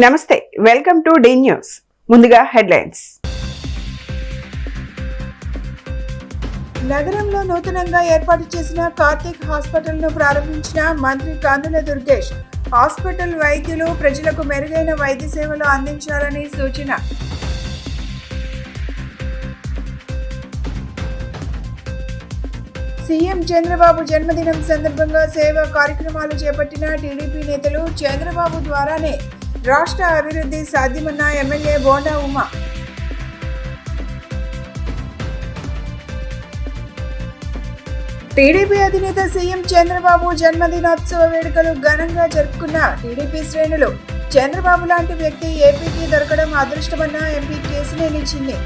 నమస్తే, welcome to D news. ముందుగా headlines. నగరంలో నూతనంగా ఏర్పాటు చేసిన కార్తిక్ హాస్పిటల్ను ప్రారంభించిన మంత్రి కందుల దుర్గేష్. హాస్పిటల్ వైద్యులు ప్రజలకు మెరుగైన వైద్య సేవలు అందించాలని సూచన. సీఎం చంద్రబాబు జన్మదినం సందర్భంగా సేవా కార్యక్రమాలు చేపట్టిన టీడీపీ నేతలు. చంద్రబాబు ద్వారానే రాష్ట్ర అభివృద్ధి సాధ్యమన్న ఎమ్మెల్యే బోండా ఉమా. టీడీపీ అధినేత సీఎం చంద్రబాబు జన్మదినోత్సవ వేడుకలు ఘనంగా జరుపుకున్న టీడీపీ శ్రేణులు. చంద్రబాబు లాంటి వ్యక్తి ఏపీకి దొరకడం అదృష్టమన్న ఎంపీ కేశినేని చిన్ని.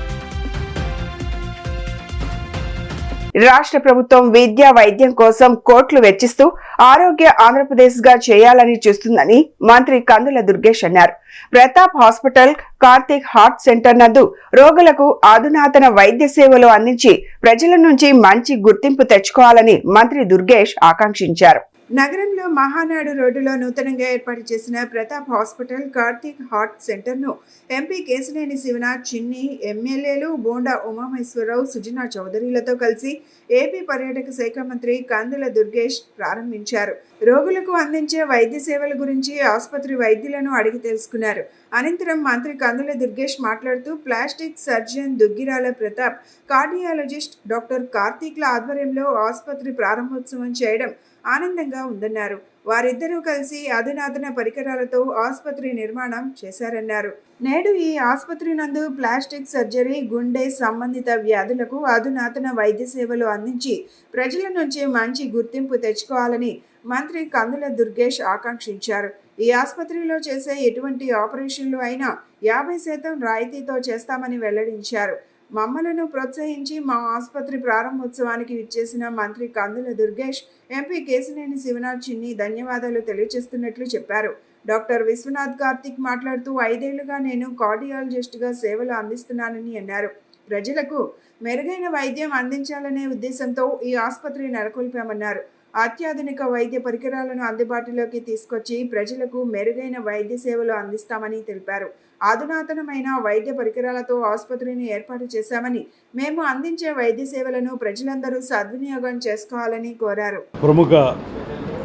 రాష్ట్ర ప్రభుత్వం విద్యా వైద్యం కోసం కోట్లు వెచ్చిస్తూ ఆరోగ్య ఆంధ్రప్రదేశ్ గా చేయాలని చూస్తుందని మంత్రి కందుల దుర్గేష్ అన్నారు. Pratap hospital, Karthik heart center నందు రోగులకు అధునాతన వైద్య సేవలు అందించి ప్రజల నుంచి మంచి గుర్తింపు తెచ్చుకోవాలని మంత్రి దుర్గేష్ ఆకాంక్షించారు. నగరంలో మహానాడు రోడ్డులో నూతనంగా ఏర్పాటు చేసిన ప్రతాప్ హాస్పిటల్, కార్తిక్ హార్ట్ సెంటర్ను ఎంపీ కేశినేని శివనాథ్, చిన్ని, ఎమ్మెల్యేలు బోండా ఉమామహేశ్వరరావు, సుజనా చౌదరిలతో కలిసి ఏపీ పర్యాటక శాఖ మంత్రి కందుల దుర్గేష్ ప్రారంభించారు. రోగులకు అందించే వైద్య సేవల గురించి ఆసుపత్రి వైద్యులను అడిగి తెలుసుకున్నారు. అనంతరం మంత్రి కందుల దుర్గేష్ మాట్లాడుతూ plastic surgeon Duggirala Pratap, cardiologist doctor కార్తిక్ల ఆధ్వర్యంలో ఆసుపత్రి ప్రారంభోత్సవం చేయడం ఆనందంగా ఉందన్నారు. వారిద్దరూ కలిసి అధునాతన పరికరాలతో ఆసుపత్రి నిర్మాణం చేశారన్నారు. నేడు ఈ ఆసుపత్రి నందు ప్లాస్టిక్ సర్జరీ, గుండె సంబంధిత వ్యాధులకు అధునాతన వైద్య సేవలు అందించి ప్రజల నుంచి మంచి గుర్తింపు తెచ్చుకోవాలని మంత్రి కందుల దుర్గేష్ ఆకాంక్షించారు. ఈ ఆసుపత్రిలో చేసే ఎటువంటి ఆపరేషన్లు అయినా 50% రాయితీతో చేస్తామని వెల్లడించారు. మమ్మలను ప్రోత్సహించి మా ఆసుపత్రి ప్రారంభోత్సవానికి విచ్చేసిన మంత్రి కందుల దుర్గేష్, ఎంపీ కేశినేని శివనాథ్, చిన్ని ధన్యవాదాలు తెలియజేస్తున్నట్లు చెప్పారు. డాక్టర్ విశ్వనాథ్ కార్తిక్ మాట్లాడుతూ 5 ఏళ్లుగా నేను కార్డియాలజిస్ట్గా సేవలు అందిస్తున్నానని అన్నారు. ప్రజలకు మెరుగైన వైద్యం అందించాలనే ఉద్దేశంతో ఈ ఆసుపత్రి నెలకొల్పామన్నారు. అత్యాధునిక వైద్య పరికరాలను అందుబాటులోకి తీసుకొచ్చి ప్రజలకు మెరుగైన వైద్య సేవలు అందిస్తామని తెలిపారు. అధునాతనమైన వైద్య పరికరాలతో ఆసుపత్రిని ఏర్పాటు చేశామని, మేము అందించే వైద్య సేవలను ప్రజలందరూ సద్వినియోగం చేసుకోవాలని కోరారు. ప్రముఖ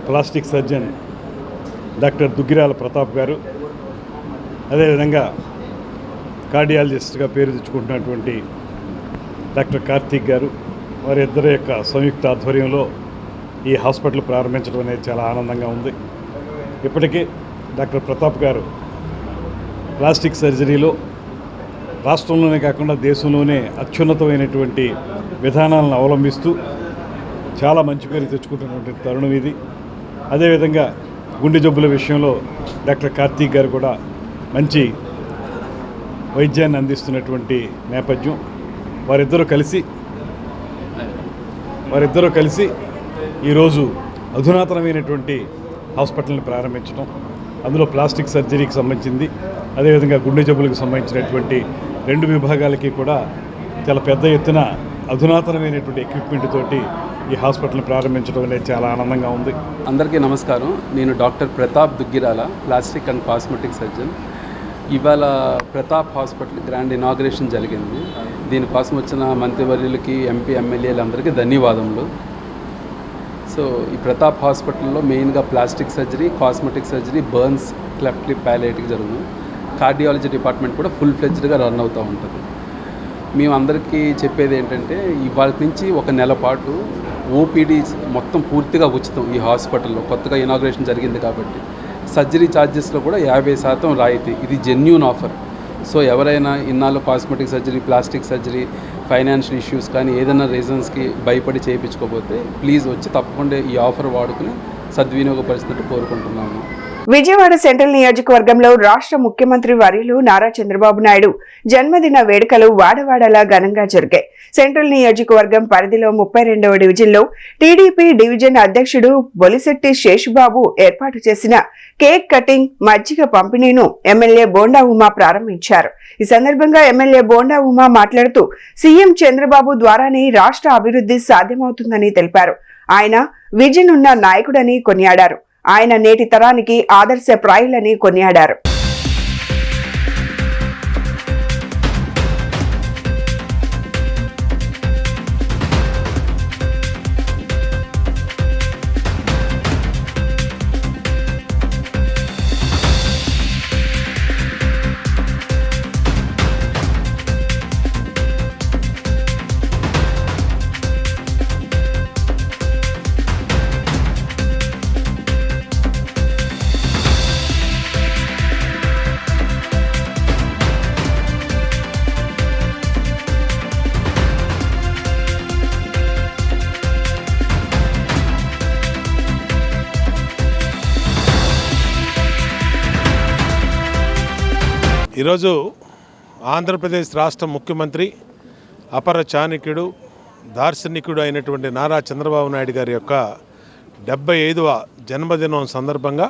plastic surgeon doctor Duggirala Pratap గారు, అదేవిధంగా కార్డియాలజిస్ట్గా పేరు తెచ్చుకుంటున్నటువంటి డాక్టర్ కార్తిక్ గారు, వారిద్దరి యొక్క సంయుక్త ఆధ్వర్యంలో ఈ హాస్పిటల్ ప్రారంభించడం అనేది చాలా ఆనందంగా ఉంది. ఇప్పటికే డాక్టర్ ప్రతాప్ గారు ప్లాస్టిక్ సర్జరీలో రాష్ట్రంలోనే కాకుండా దేశంలోనే అత్యున్నతమైనటువంటి విధానాలను అవలంబిస్తూ చాలా మంచి పేరు తెచ్చుకుంటున్నటువంటి తరుణం ఇది. అదేవిధంగా గుండె జబ్బుల విషయంలో డాక్టర్ కార్తీక్ గారు కూడా మంచి వైద్యాన్ని అందిస్తున్నటువంటి నేపథ్యం. వారిద్దరూ కలిసి ఈరోజు అధునాతనమైనటువంటి హాస్పిటల్ని ప్రారంభించడం, అందులో ప్లాస్టిక్ సర్జరీకి సంబంధించింది, అదేవిధంగా గుండె జబ్బులకు సంబంధించినటువంటి 2 విభాగాలకి కూడా చాలా పెద్ద ఎత్తున అధునాతనమైనటువంటి ఎక్విప్మెంట్ తోటి ఈ హాస్పిటల్ని ప్రారంభించడం అనేది చాలా ఆనందంగా ఉంది. అందరికీ నమస్కారం. నేను doctor Pratap Duggirala, plastic and cosmetic surgeon. ఇవాళ ప్రతాప్ హాస్పిటల్ గ్రాండ్ ఇనాగ్రేషన్ జరిగింది. దీనికోసం వచ్చిన మంత్రివర్యులకి, ఎంపీ, ఎమ్మెల్యేలందరికీ ధన్యవాదములు. సో ఈ ప్రతాప్ హాస్పిటల్లో మెయిన్గా plastic surgery, cosmetic surgery, burns, cleft lip palate జరుగుతుంది. కార్డియాలజీ డిపార్ట్మెంట్ కూడా ఫుల్ ఫ్లెడ్జ్డ్గా రన్ అవుతూ ఉంటుంది. మేము అందరికీ చెప్పేది ఏంటంటే, ఇవాళ నుంచి 1 నెల పాటు ఓపీడీ మొత్తం పూర్తిగా ఉచితం ఈ హాస్పిటల్లో. కొత్తగా ఇనాగ్రేషన్ జరిగింది కాబట్టి సర్జరీ ఛార్జెస్లో కూడా 50% రాయితీ. ఇది జెన్యూన్ ఆఫర్. సో ఎవరైనా ఇన్నాళ్ళు cosmetic surgery, plastic surgery, financial issues కానీ ఏదైనా రీజన్స్కి భయపడి చేయించుకోకపోతే ప్లీజ్ వచ్చి తప్పకుండా ఈ ఆఫర్ వాడుకుని సద్వినియోగపరిచినట్టు కోరుకుంటున్నాము. విజయవాడ సెంట్రల్ నియోజకవర్గంలో రాష్ట్ర ముఖ్యమంత్రి వర్యులు నారా చంద్రబాబు నాయుడు జన్మదిన వేడుకలు వాడవాడలా ఘనంగా జరిగాయి. సెంట్రల్ నియోజకవర్గం పరిధిలో 32వ డివిజన్లో టీడీపీ డివిజన్ అధ్యక్షుడు బొలిశెట్టి శేషుబాబు ఏర్పాటు చేసిన కేక్ కటింగ్, మజ్జిగ పంపిణీను ఎమ్మెల్యే బోండా ఉమా ప్రారంభించారు. ఈ సందర్భంగా ఎమ్మెల్యే బోండా ఉమా మాట్లాడుతూ సీఎం చంద్రబాబు ద్వారానే రాష్ట్ర అభివృద్ధి సాధ్యమవుతుందని తెలిపారు. ఆయన విజన్ ఉన్న నాయకుడని కొనియాడారు. ఆయన నేటి తరానికి ఆదర్శప్రాయులని కొనియాడారు. ఈరోజు ఆంధ్రప్రదేశ్ రాష్ట్ర ముఖ్యమంత్రి అపర చాణక్యుడు దార్శనికుడు అయినటువంటి నారా చంద్రబాబు నాయుడు గారి యొక్క 75వ జన్మదినం సందర్భంగా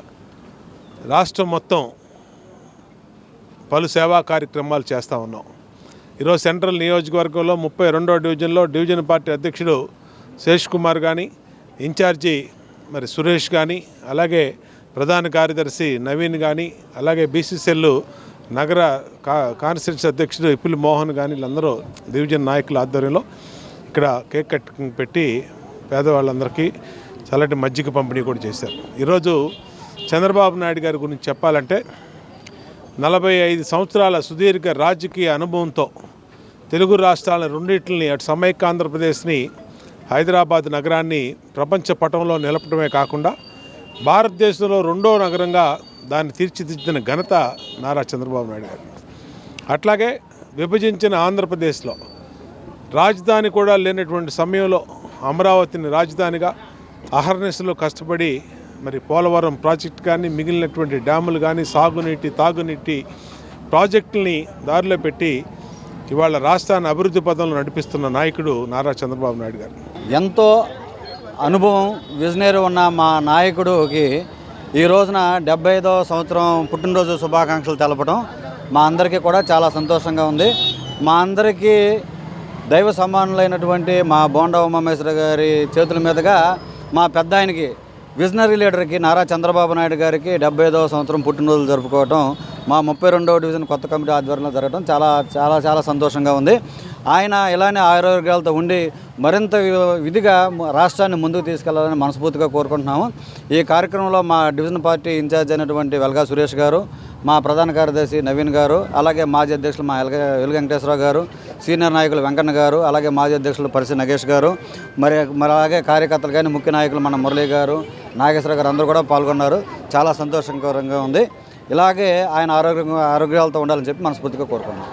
రాష్ట్రం మొత్తం పలు సేవా కార్యక్రమాలు చేస్తూ ఉన్నాం. ఈరోజు సెంట్రల్ నియోజకవర్గంలో 32వ డివిజన్లో డివిజన్ పార్టీ అధ్యక్షుడు శేష్ కుమార్ కానీ, ఇన్ఛార్జి మరి సురేష్ కానీ, అలాగే ప్రధాన కార్యదర్శి నవీన్ కానీ, అలాగే బీసీసీఎల్ నగర కాన్స్టిట్యూన్సీ అధ్యక్షుడు ఇప్పుల్ మోహన్ కానీ, వీళ్ళందరూ డివిజన్ నాయకుల ఆధ్వర్యంలో ఇక్కడ కేక్ కటింగ్ పెట్టి పేదవాళ్ళందరికీ చల్లటి మజ్జిగ పంపిణీ కూడా చేశారు. ఈరోజు చంద్రబాబు నాయుడు గారి గురించి చెప్పాలంటే 45 సంవత్సరాల సుదీర్ఘ రాజకీయ అనుభవంతో తెలుగు రాష్ట్రాల రెండింటిని, అటు సమైక్య ఆంధ్రప్రదేశ్ని, హైదరాబాద్ నగరాన్ని ప్రపంచ పటంలో నిలపడమే కాకుండా భారతదేశంలో 2వ నగరంగా దాన్ని తీర్చిదిద్దిన ఘనత నారా చంద్రబాబు నాయుడు గారు. అట్లాగే విభజించిన ఆంధ్రప్రదేశ్లో రాజధాని కూడా లేనటువంటి సమయంలో అమరావతిని రాజధానిగా అహర్నిశలు కష్టపడి మరి పోలవరం ప్రాజెక్టు కానీ, మిగిలినటువంటి డ్యాములు కానీ, సాగునీటి తాగునీటి ప్రాజెక్టుల్ని దారిలో పెట్టి ఇవాళ రాష్ట్రాన్ని అభివృద్ధి పదంలో నడిపిస్తున్న నాయకుడు నారా చంద్రబాబు నాయుడు గారు. ఎంతో అనుభవం, విజనరీ ఉన్న మా నాయకుడికి ఈ రోజున 75వ సంవత్సరం పుట్టినరోజు శుభాకాంక్షలు తెలపడం మా అందరికీ కూడా చాలా సంతోషంగా ఉంది. మా అందరికీ దైవ సమానులైనటువంటి మా బోండా ఉమామేశ్వర గారి చేతుల మీదుగా మా పెద్ద ఆయనకి, విజనరీ లీడర్కి నారా చంద్రబాబు నాయుడు గారికి 75వ సంవత్సరం పుట్టినరోజు జరుపుకోవటం మా 32వ డివిజన్ కొత్త కమిటీ ఆధ్వర్యంలో జరగడం చాలా చాలా చాలా సంతోషంగా ఉంది. ఆయన ఇలానే ఆరోగ్యాలతో ఉండి మరింత విధిగా రాష్ట్రాన్ని ముందుకు తీసుకెళ్లాలని మనస్ఫూర్తిగా కోరుకుంటున్నాము. ఈ కార్యక్రమంలో మా డివిజన్ పార్టీ ఇన్ఛార్జ్ అయినటువంటి వెల్గా సురేష్ గారు, మా ప్రధాన కార్యదర్శి నవీన్ గారు, అలాగే మాజీ అధ్యక్షులు మా వెలుగు వెంకటేశ్వరరావు గారు, సీనియర్ నాయకులు వెంకన్న గారు, అలాగే మాజీ అధ్యక్షులు పరిసి నగేష్ గారు, మరి అలాగే కార్యకర్తలు కానీ ముఖ్య నాయకులు మన మురళీ గారు, నాగేశ్వర గారు అందరూ కూడా పాల్గొన్నారు. చాలా సంతోషకరంగా ఉంది. ఇలాగే ఆయన ఆరోగ్యాలతో ఉండాలని చెప్పి మనస్ఫూర్తిగా కోరుకున్నాం.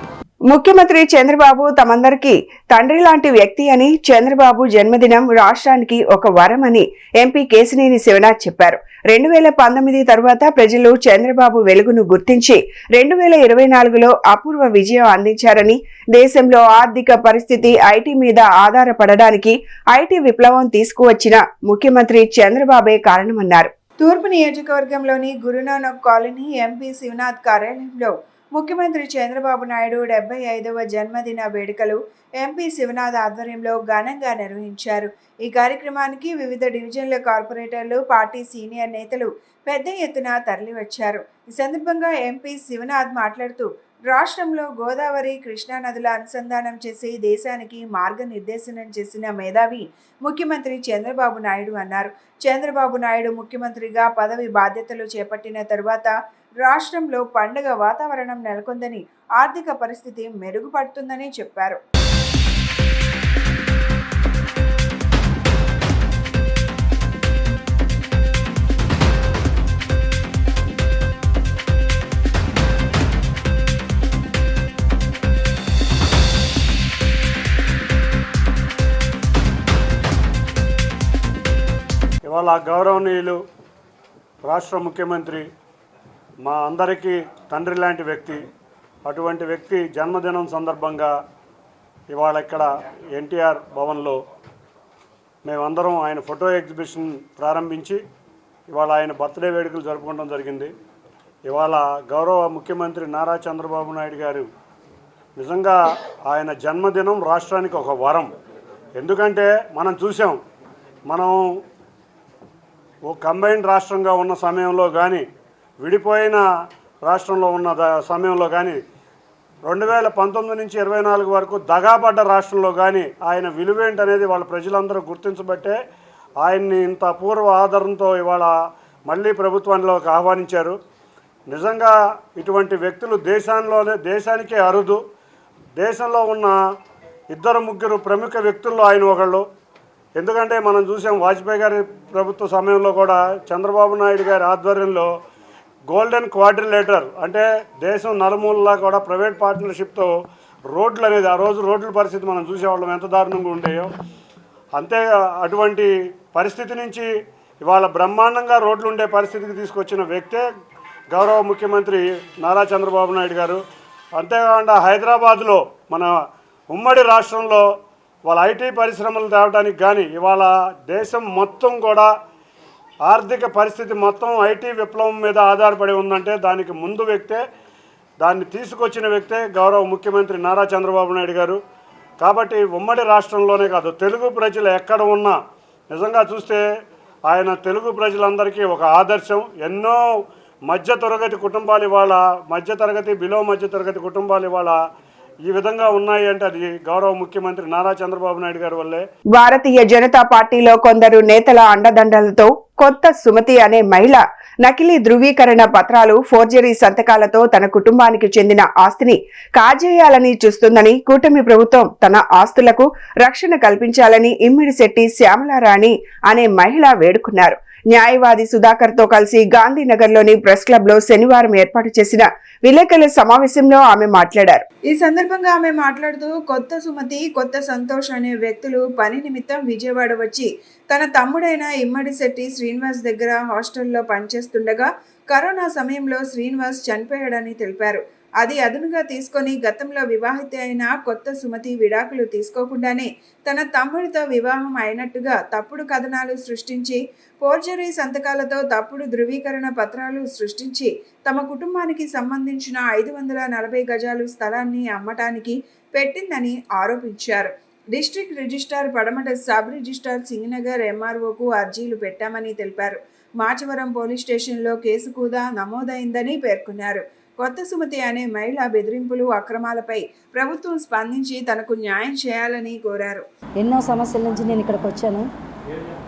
ముఖ్యమంత్రి చంద్రబాబు తమందరికీ తండ్రి లాంటి వ్యక్తి అని, చంద్రబాబు జన్మదినం రాష్ట్రానికి ఒక వరం అని ఎంపీ కేశినేని శివనాథ్ చెప్పారు. 2019 తరువాత ప్రజలు చంద్రబాబు వెలుగును గుర్తించి 2024లో అపూర్వ విజయం అందించారని, దేశంలో ఆర్థిక పరిస్థితి ఐటీ మీద ఆధారపడడానికి ఐటీ విప్లవం తీసుకువచ్చిన ముఖ్యమంత్రి చంద్రబాబే కారణమన్నారు. తూర్పు నియోజకవర్గంలోని గురునానక్ కాలనీ ఎంపీ శివనాథ్ కార్యాలయంలో ముఖ్యమంత్రి చంద్రబాబు నాయుడు 75వ జన్మదిన వేడుకలు ఎంపీ శివనాథ్ ఆధ్వర్యంలో ఘనంగా నిర్వహించారు. ఈ కార్యక్రమానికి వివిధ డివిజన్ల కార్పొరేటర్లు, పార్టీ సీనియర్ నేతలు పెద్ద ఎత్తున తరలివచ్చారు. ఈ సందర్భంగా ఎంపీ శివనాథ్ మాట్లాడుతూ, రాష్ట్రంలో గోదావరి, కృష్ణా నదుల అనుసంధానం చేసి దేశానికి మార్గనిర్దేశనం చేసిన మేధావి ముఖ్యమంత్రి చంద్రబాబు నాయుడు అన్నారు. చంద్రబాబు నాయుడు ముఖ్యమంత్రిగా పదవి బాధ్యతలు చేపట్టిన తరువాత రాష్ట్రంలో పండుగ వాతావరణం నెలకొందని, ఆర్థిక పరిస్థితి మెరుగుపడుతుందని చెప్పారు. ఇవాళ గౌరవనీయులు రాష్ట్ర ముఖ్యమంత్రి, మా అందరికీ తండ్రి లాంటి వ్యక్తి, అటువంటి వ్యక్తి జన్మదినం సందర్భంగా ఇవాళ ఇక్కడ ఎన్టీఆర్ భవన్లో మేమందరం ఆయన ఫోటో ఎగ్జిబిషన్ ప్రారంభించి ఇవాళ ఆయన బర్త్డే వేడుకలు జరుపుకోవడం జరిగింది. ఇవాళ గౌరవ ముఖ్యమంత్రి నారా చంద్రబాబు నాయుడు గారు నిజంగా ఆయన జన్మదినం రాష్ట్రానికి ఒక వరం. ఎందుకంటే మనం చూసాం, మనం ఓ కంబైన్డ్ రాష్ట్రంగా ఉన్న సమయంలో కానీ, విడిపోయిన రాష్ట్రంలో ఉన్న సమయంలో కానీ, 2019 నుంచి 24 వరకు దగాపడ్డ రాష్ట్రంలో కానీ ఆయన విలువేంటనేది వాళ్ళ ప్రజలందరూ గుర్తించబట్టే ఆయన్ని ఇంత అపూర్వ ఆదరణతో ఇవాళ మళ్ళీ ప్రభుత్వంలోకి ఆహ్వానించారు. నిజంగా ఇటువంటి వ్యక్తులు దేశానికే అరుదు. దేశంలో ఉన్న 2-3 ప్రముఖ వ్యక్తుల్లో ఆయన ఒకళ్ళు. ఎందుకంటే మనం చూసాం, వాజ్పేయి గారి ప్రభుత్వ సమయంలో కూడా చంద్రబాబు నాయుడు గారి ఆధ్వర్యంలో గోల్డెన్ క్వాడ్రిలేటర్ అంటే దేశం నలుమూలలా కూడా ప్రైవేట్ పార్ట్నర్షిప్తో రోడ్లు అనేది, ఆ రోజు రోడ్ల పరిస్థితి మనం చూసేవాళ్ళం ఎంత దారుణంగా ఉండేయో. అంతే అటువంటి పరిస్థితి నుంచి ఇవాళ బ్రహ్మాండంగా రోడ్లు ఉండే పరిస్థితికి తీసుకొచ్చిన వ్యక్తే గౌరవ ముఖ్యమంత్రి నారా చంద్రబాబు నాయుడు గారు. అంతేకాకుండా హైదరాబాద్లో మన ఉమ్మడి రాష్ట్రంలో వాళ్ళ ఐటీ పరిశ్రమలు తేవడానికి కానీ ఇవాళ దేశం మొత్తం కూడా ఆర్థిక పరిస్థితి మొత్తం ఐటీ విప్లవం మీద ఆధారపడి ఉందంటే దానికి ముందు వ్యక్తే, దాన్ని తీసుకొచ్చిన వ్యక్తే గౌరవ ముఖ్యమంత్రి నారా చంద్రబాబు నాయుడు గారు. కాబట్టి ఉమ్మడి రాష్ట్రంలోనే కాదు, తెలుగు ప్రజలు ఎక్కడ ఉన్నా నిజంగా చూస్తే ఆయన తెలుగు ప్రజలందరికీ ఒక ఆదర్శం. ఎన్నో మధ్యతరగతి కుటుంబాలు ఇవాళ బిలో మధ్యతరగతి కుటుంబాలు ఇవాళ ఈ విధంగా ఉన్నాయి అంటే అది గౌరవ ముఖ్యమంత్రి నారా చంద్రబాబు నాయుడు గారి వల్లే. భారతీయ జనతా పార్టీలో కొందరు నేతల అండదండలతో కొత్త సుమతి అనే మహిళ నకిలీ ధృవీకరణ పత్రాలు, ఫోర్జరీ సంతకాలతో తన కుటుంబానికి చెందిన ఆస్తిని కాజేయాలని చూస్తుందని కూటమి ప్రభుత్వం తన ఆస్తులకు రక్షణ కల్పించాలని ఇమ్మిడిశెట్టి శ్యామలారాణి అనే మహిళ వేడుకున్నారు. న్యాయవాది సుధాకర్ తో కలిసి గాంధీనగర్లోని ప్రెస్ క్లబ్ లో శనివారం ఏర్పాటు చేసిన విలేకరుల సమావేశంలో ఆమె మాట్లాడారు. ఈ సందర్భంగా ఆమె మాట్లాడుతూ కొత్త సుమతి, కొత్త సంతోష్ అనే వ్యక్తులు పని నిమిత్తం విజయవాడ వచ్చి తన తమ్ముడైన ఇమ్మడిశెట్టి శ్రీనివాస్ దగ్గర హాస్టల్లో పనిచేస్తుండగా కరోనా సమయంలో శ్రీనివాస్ చనిపోయాడని తెలిపారు. అది అదునుగా తీసుకొని గతంలో వివాహిత అయిన కొత్త సుమతి విడాకులు తీసుకోకుండానే తన తమ్ముడితో వివాహం అయినట్టుగా తప్పుడు కథనాలు సృష్టించి, ఫోర్జరీ సంతకాలతో తప్పుడు ధృవీకరణ పత్రాలు సృష్టించి తమ కుటుంబానికి సంబంధించిన 540 గజాలు స్థలాన్ని అమ్మటానికి పెట్టిందని ఆరోపించారు. District registrar Padamata, sub registrar Singanagar ఎంఆర్ఓకు అర్జీలు పెట్టామని తెలిపారు. మాచవరం పోలీస్ స్టేషన్లో కేసు కూడా నమోదైందని పేర్కొన్నారు. కొత్త సుమతి అనే మహిళ బెదిరింపులు, అక్రమాలపై ప్రభుత్వం స్పందించి తనకు న్యాయం చేయాలని కోరారు. ఎన్నో సమస్యల నుంచి నేను ఇక్కడికి వచ్చాను.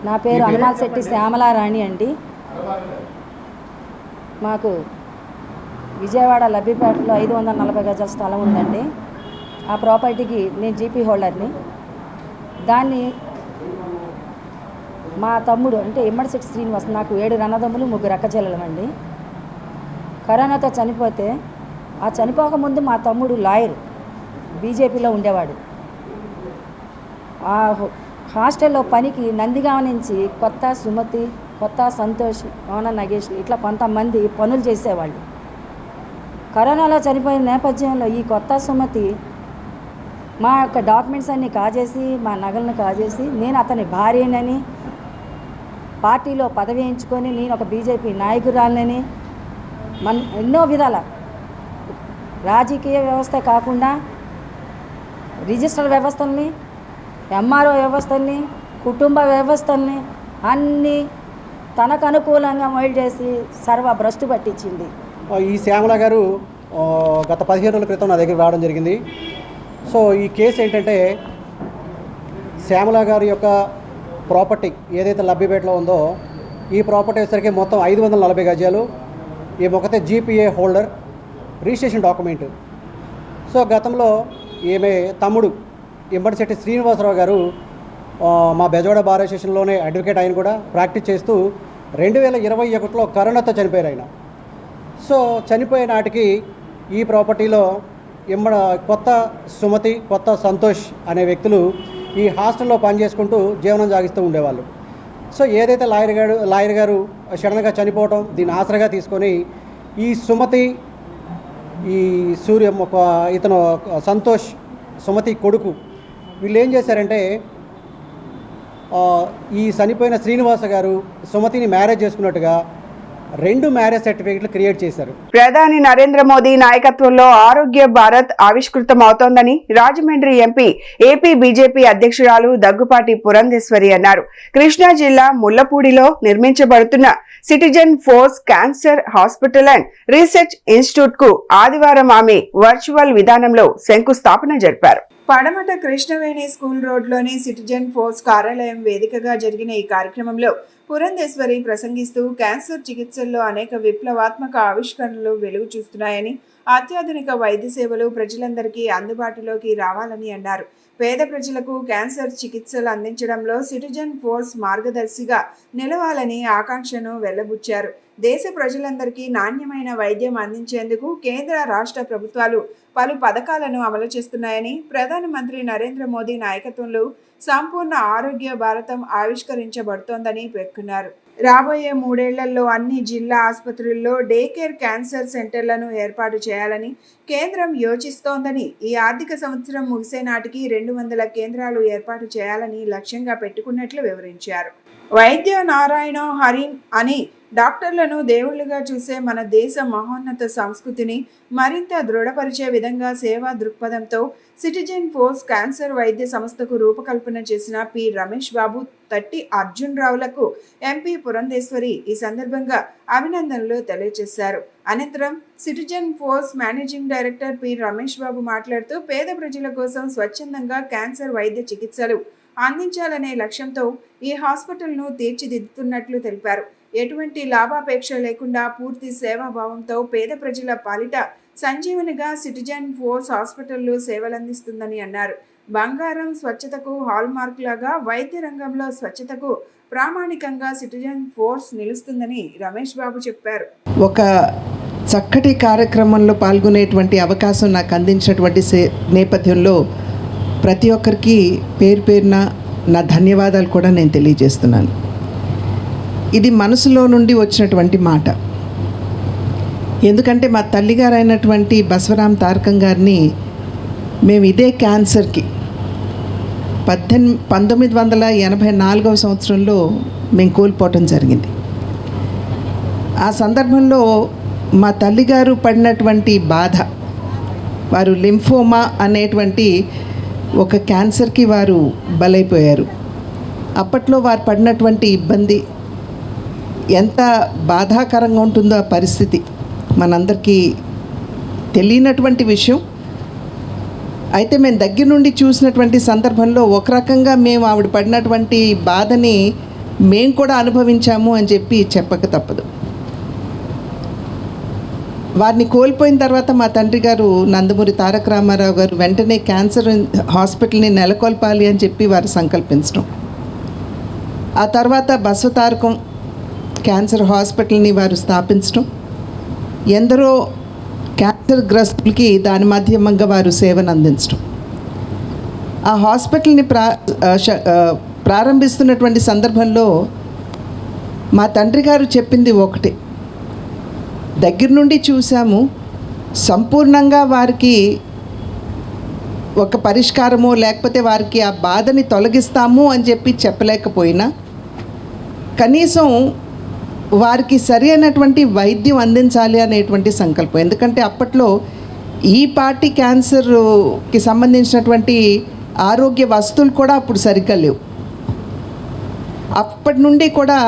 నా పేరు హనుమాన్శెట్టి శ్యామలారాణి అండి. మాకు విజయవాడ లబ్బిపేటలో 540 గజాల స్థలం ఉందండి. ఆ ప్రాపర్టీకి నేను జీపీ హోల్డర్ని. దాన్ని మా తమ్ముడు అంటే ఇమ్మడిశెట్టి శ్రీనివాస్, నాకు 7 అన్నదమ్ములు 3 అక్కచెల్లెలమండి. కరోనాతో చనిపోతే ఆ చనిపోకముందు మా తమ్ముడు లాయర్, బీజేపీలో ఉండేవాడు. ఆ హాస్టల్లో పనికి నందిగామ నుంచి కొత్త సుమతి, కొత్త సంతోష్, ఓన నగేష్ ఇట్లా కొంతమంది పనులు చేసేవాళ్ళు. కరోనాలో చనిపోయిన నేపథ్యంలో ఈ కొత్త సుమతి మా యొక్క డాక్యుమెంట్స్ అన్నీ కాజేసి, మా నగలను కాజేసి, నేను అతని భార్యనని, పార్టీలో పదవి ఎంచుకొని నేను ఒక బీజేపీ నాయకురాలని, ఎన్నో విధాల రాజకీయ వ్యవస్థ కాకుండా రిజిస్టర్ వ్యవస్థల్ని, ఎంఆర్ఓ వ్యవస్థల్ని, కుటుంబ వ్యవస్థల్ని అన్నీ తనకు అనుకూలంగా మొయిల్ చేసి భ్రష్టు పట్టించింది. ఈ శ్యామల గారు గత 15 రోజుల క్రితం నా దగ్గర రావడం జరిగింది. సో ఈ కేసు ఏంటంటే, శ్యామల గారి యొక్క ప్రాపర్టీ ఏదైతే లబ్బిపేటలో ఉందో ఈ ప్రాపర్టీ వచ్చేసరికి మొత్తం 540 గజాలు. ఈ ఒకతే GPA holder, registration document. So గతంలో ఈమె తమ్ముడు ఇమ్మడిశెట్టి శ్రీనివాసరావు గారు మా బెజవాడ బార్ అసోసియేషన్లోనే అడ్వకేట్, ఆయన కూడా ప్రాక్టీస్ చేస్తూ 2021లో కరోనాతో చనిపోయారు ఆయన. సో చనిపోయే నాటికి ఈ ప్రాపర్టీలో కొత్త సుమతి, కొత్త సంతోష్ అనే వ్యక్తులు ఈ హాస్టల్లో పనిచేసుకుంటూ జీవనం సాగిస్తూ ఉండేవాళ్ళు. సో ఏదైతే లాయర్ గారు సడన్గా చనిపోవటం, దీన్ని ఆసరాగా తీసుకొని ఈ సుమతి, ఈ ఇతను సంతోష్, సుమతి కొడుకు, వీళ్ళు ఏం చేశారంటే ఈ చనిపోయిన శ్రీనివాస గారు సుమతిని మ్యారేజ్ చేసుకున్నట్టుగా 2 మ్యారేజ్ సర్టిఫికెట్లు క్రియేట్ చేశారు. ప్రధాని నరేంద్ర మోదీ నాయకత్వంలో ఆరోగ్య భారత్ ఆవిష్కృతం అవుతోందని రాజమండ్రి ఎంపీ, ఏపీ బీజేపీ అధ్యక్షురాలు దగ్గుపాటి పురంధేశ్వరి అన్నారు. కృష్ణా జిల్లా ముళ్లపూడిలో నిర్మించబడుతున్న citizen force cancer hospital and research institute కు ఆదివారం ఆమె వర్చువల్ విధానంలో శంకుస్థాపన జరిపారు. పడమట కృష్ణవేణి స్కూల్ రోడ్లోని సిటిజన్ ఫోర్స్ కార్యాలయం వేదికగా జరిగిన ఈ కార్యక్రమంలో పురంధేశ్వరి ప్రసంగిస్తూ క్యాన్సర్ చికిత్సల్లో అనేక విప్లవాత్మక ఆవిష్కరణలు వెలుగు చూస్తున్నాయని, అత్యాధునిక వైద్య సేవలు ప్రజలందరికీ అందుబాటులోకి రావాలని అన్నారు. పేద ప్రజలకు క్యాన్సర్ చికిత్సలు అందించడంలో సిటిజన్ ఫోర్స్ మార్గదర్శిగా నిలవాలని ఆకాంక్షను వెల్లబుచ్చారు. దేశ ప్రజలందరికీ నాణ్యమైన వైద్యం అందించేందుకు కేంద్ర, రాష్ట్ర ప్రభుత్వాలు పలు పథకాలను అమలు చేస్తున్నాయని, ప్రధానమంత్రి నరేంద్ర మోదీ నాయకత్వంలో సంపూర్ణ ఆరోగ్య భారతం ఆవిష్కరించబడుతోందని పేర్కొన్నారు. రాబోయే 3 ఏళ్లలో అన్ని జిల్లా ఆసుపత్రుల్లో డే కేర్ క్యాన్సర్ సెంటర్లను ఏర్పాటు చేయాలని కేంద్రం యోచిస్తోందని, ఈ ఆర్థిక సంవత్సరం ముగిసే నాటికి 200 కేంద్రాలు ఏర్పాటు చేయాలని లక్ష్యంగా పెట్టుకున్నట్లు వివరించారు. వైద్య నారాయణ హరిన్ అని డాక్టర్లను దేవుళ్లుగా చూసే మన దేశ మహోన్నత సంస్కృతిని మరింత దృఢపరిచే విధంగా సేవా దృక్పథంతో సిటిజన్ ఫోర్స్ క్యాన్సర్ వైద్య సంస్థకు రూపకల్పన చేసిన పి రమేష్ బాబు, తట్టి అర్జున్ రావులకు ఎంపీ పురంధేశ్వరి ఈ సందర్భంగా అభినందనలు తెలియజేశారు. అనంతరం citizen force managing director P Ramesh Babu మాట్లాడుతూ పేద ప్రజల కోసం స్వచ్ఛందంగా క్యాన్సర్ వైద్య చికిత్సలు అందించాలనే లక్ష్యంతో ఈ హాస్పిటల్ను తీర్చిదిద్దుతున్నట్లు తెలిపారు. ఎటువంటి లాభాపేక్ష లేకుండా పూర్తి సేవాభావంతో పేద ప్రజల పాలిట సంజీవనిగా సిటిజన్ ఫోర్స్ హాస్పిటల్లో సేవలందిస్తుందని అన్నారు. బంగారం స్వచ్ఛతకు హాల్మార్క్ లాగా వైద్య రంగంలో స్వచ్ఛతకు ప్రామాణికంగా సిటిజన్ ఫోర్స్ నిలుస్తుందని రమేష్ బాబు చెప్పారు. ఒక చక్కటి కార్యక్రమంలో పాల్గొనేటువంటి అవకాశం నాకు అందించినటువంటి నేపథ్యంలో ప్రతి ఒక్కరికి పేరు పేరున నా ధన్యవాదాలు కూడా నేను తెలియజేస్తున్నాను. ఇది మనసులో నుండి వచ్చినటువంటి మాట. ఎందుకంటే మా తల్లిగారు అయినటువంటి బసవరాం తారకం గారిని మేము ఇదే క్యాన్సర్కి 1984వ సంవత్సరంలో మేము కోల్పోవటం జరిగింది. ఆ సందర్భంలో మా తల్లిగారు పడినటువంటి బాధ, వారు లింఫోమా అనేటువంటి ఒక క్యాన్సర్కి వారు బలైపోయారు. అప్పట్లో వారు పడినటువంటి ఇబ్బంది ఎంత బాధాకరంగా ఉంటుందో ఆ పరిస్థితి మనందరికీ తెలియనటువంటి విషయం. అయితే మేము దగ్గర నుండి చూసినటువంటి సందర్భంలో ఒక రకంగా మేము ఆవిడ పడినటువంటి బాధని మేము కూడా అనుభవించాము అని చెప్పి చెప్పక తప్పదు. వారిని కోల్పోయిన తర్వాత మా తండ్రి గారు నందమూరి తారక రామారావు గారు వెంటనే క్యాన్సర్ హాస్పిటల్ని నెలకొల్పాలి అని చెప్పి వారు సంకల్పించడం, ఆ తర్వాత బసవతారకం క్యాన్సర్ హాస్పిటల్ని వారు స్థాపించడం, ఎందరో క్యాన్సర్ గ్రస్తులకి దాని మాధ్యమంగా వారు సేవను అందించడం, ఆ హాస్పిటల్ని ప్రారంభిస్తున్నటువంటి సందర్భంలో మా తండ్రి గారు చెప్పింది ఒకటే, దగ్గర నుండి చూసాము, సంపూర్ణంగా వారికి ఒక పరిష్కారమో లేకపోతే వారికి ఆ బాధని తొలగిస్తాము అని చెప్పి చెప్పలేకపోయినా కనీసం వారికి సరి అయినటువంటి వైద్యం అందించాలి అనేటువంటి సంకల్పం. ఎందుకంటే అప్పట్లో ఈ పార్టీ క్యాన్సర్కి సంబంధించినటువంటి ఆరోగ్య వస్తువులు కూడా అప్పుడు సరిగ్గా లేవు. అప్పటి నుండి కూడా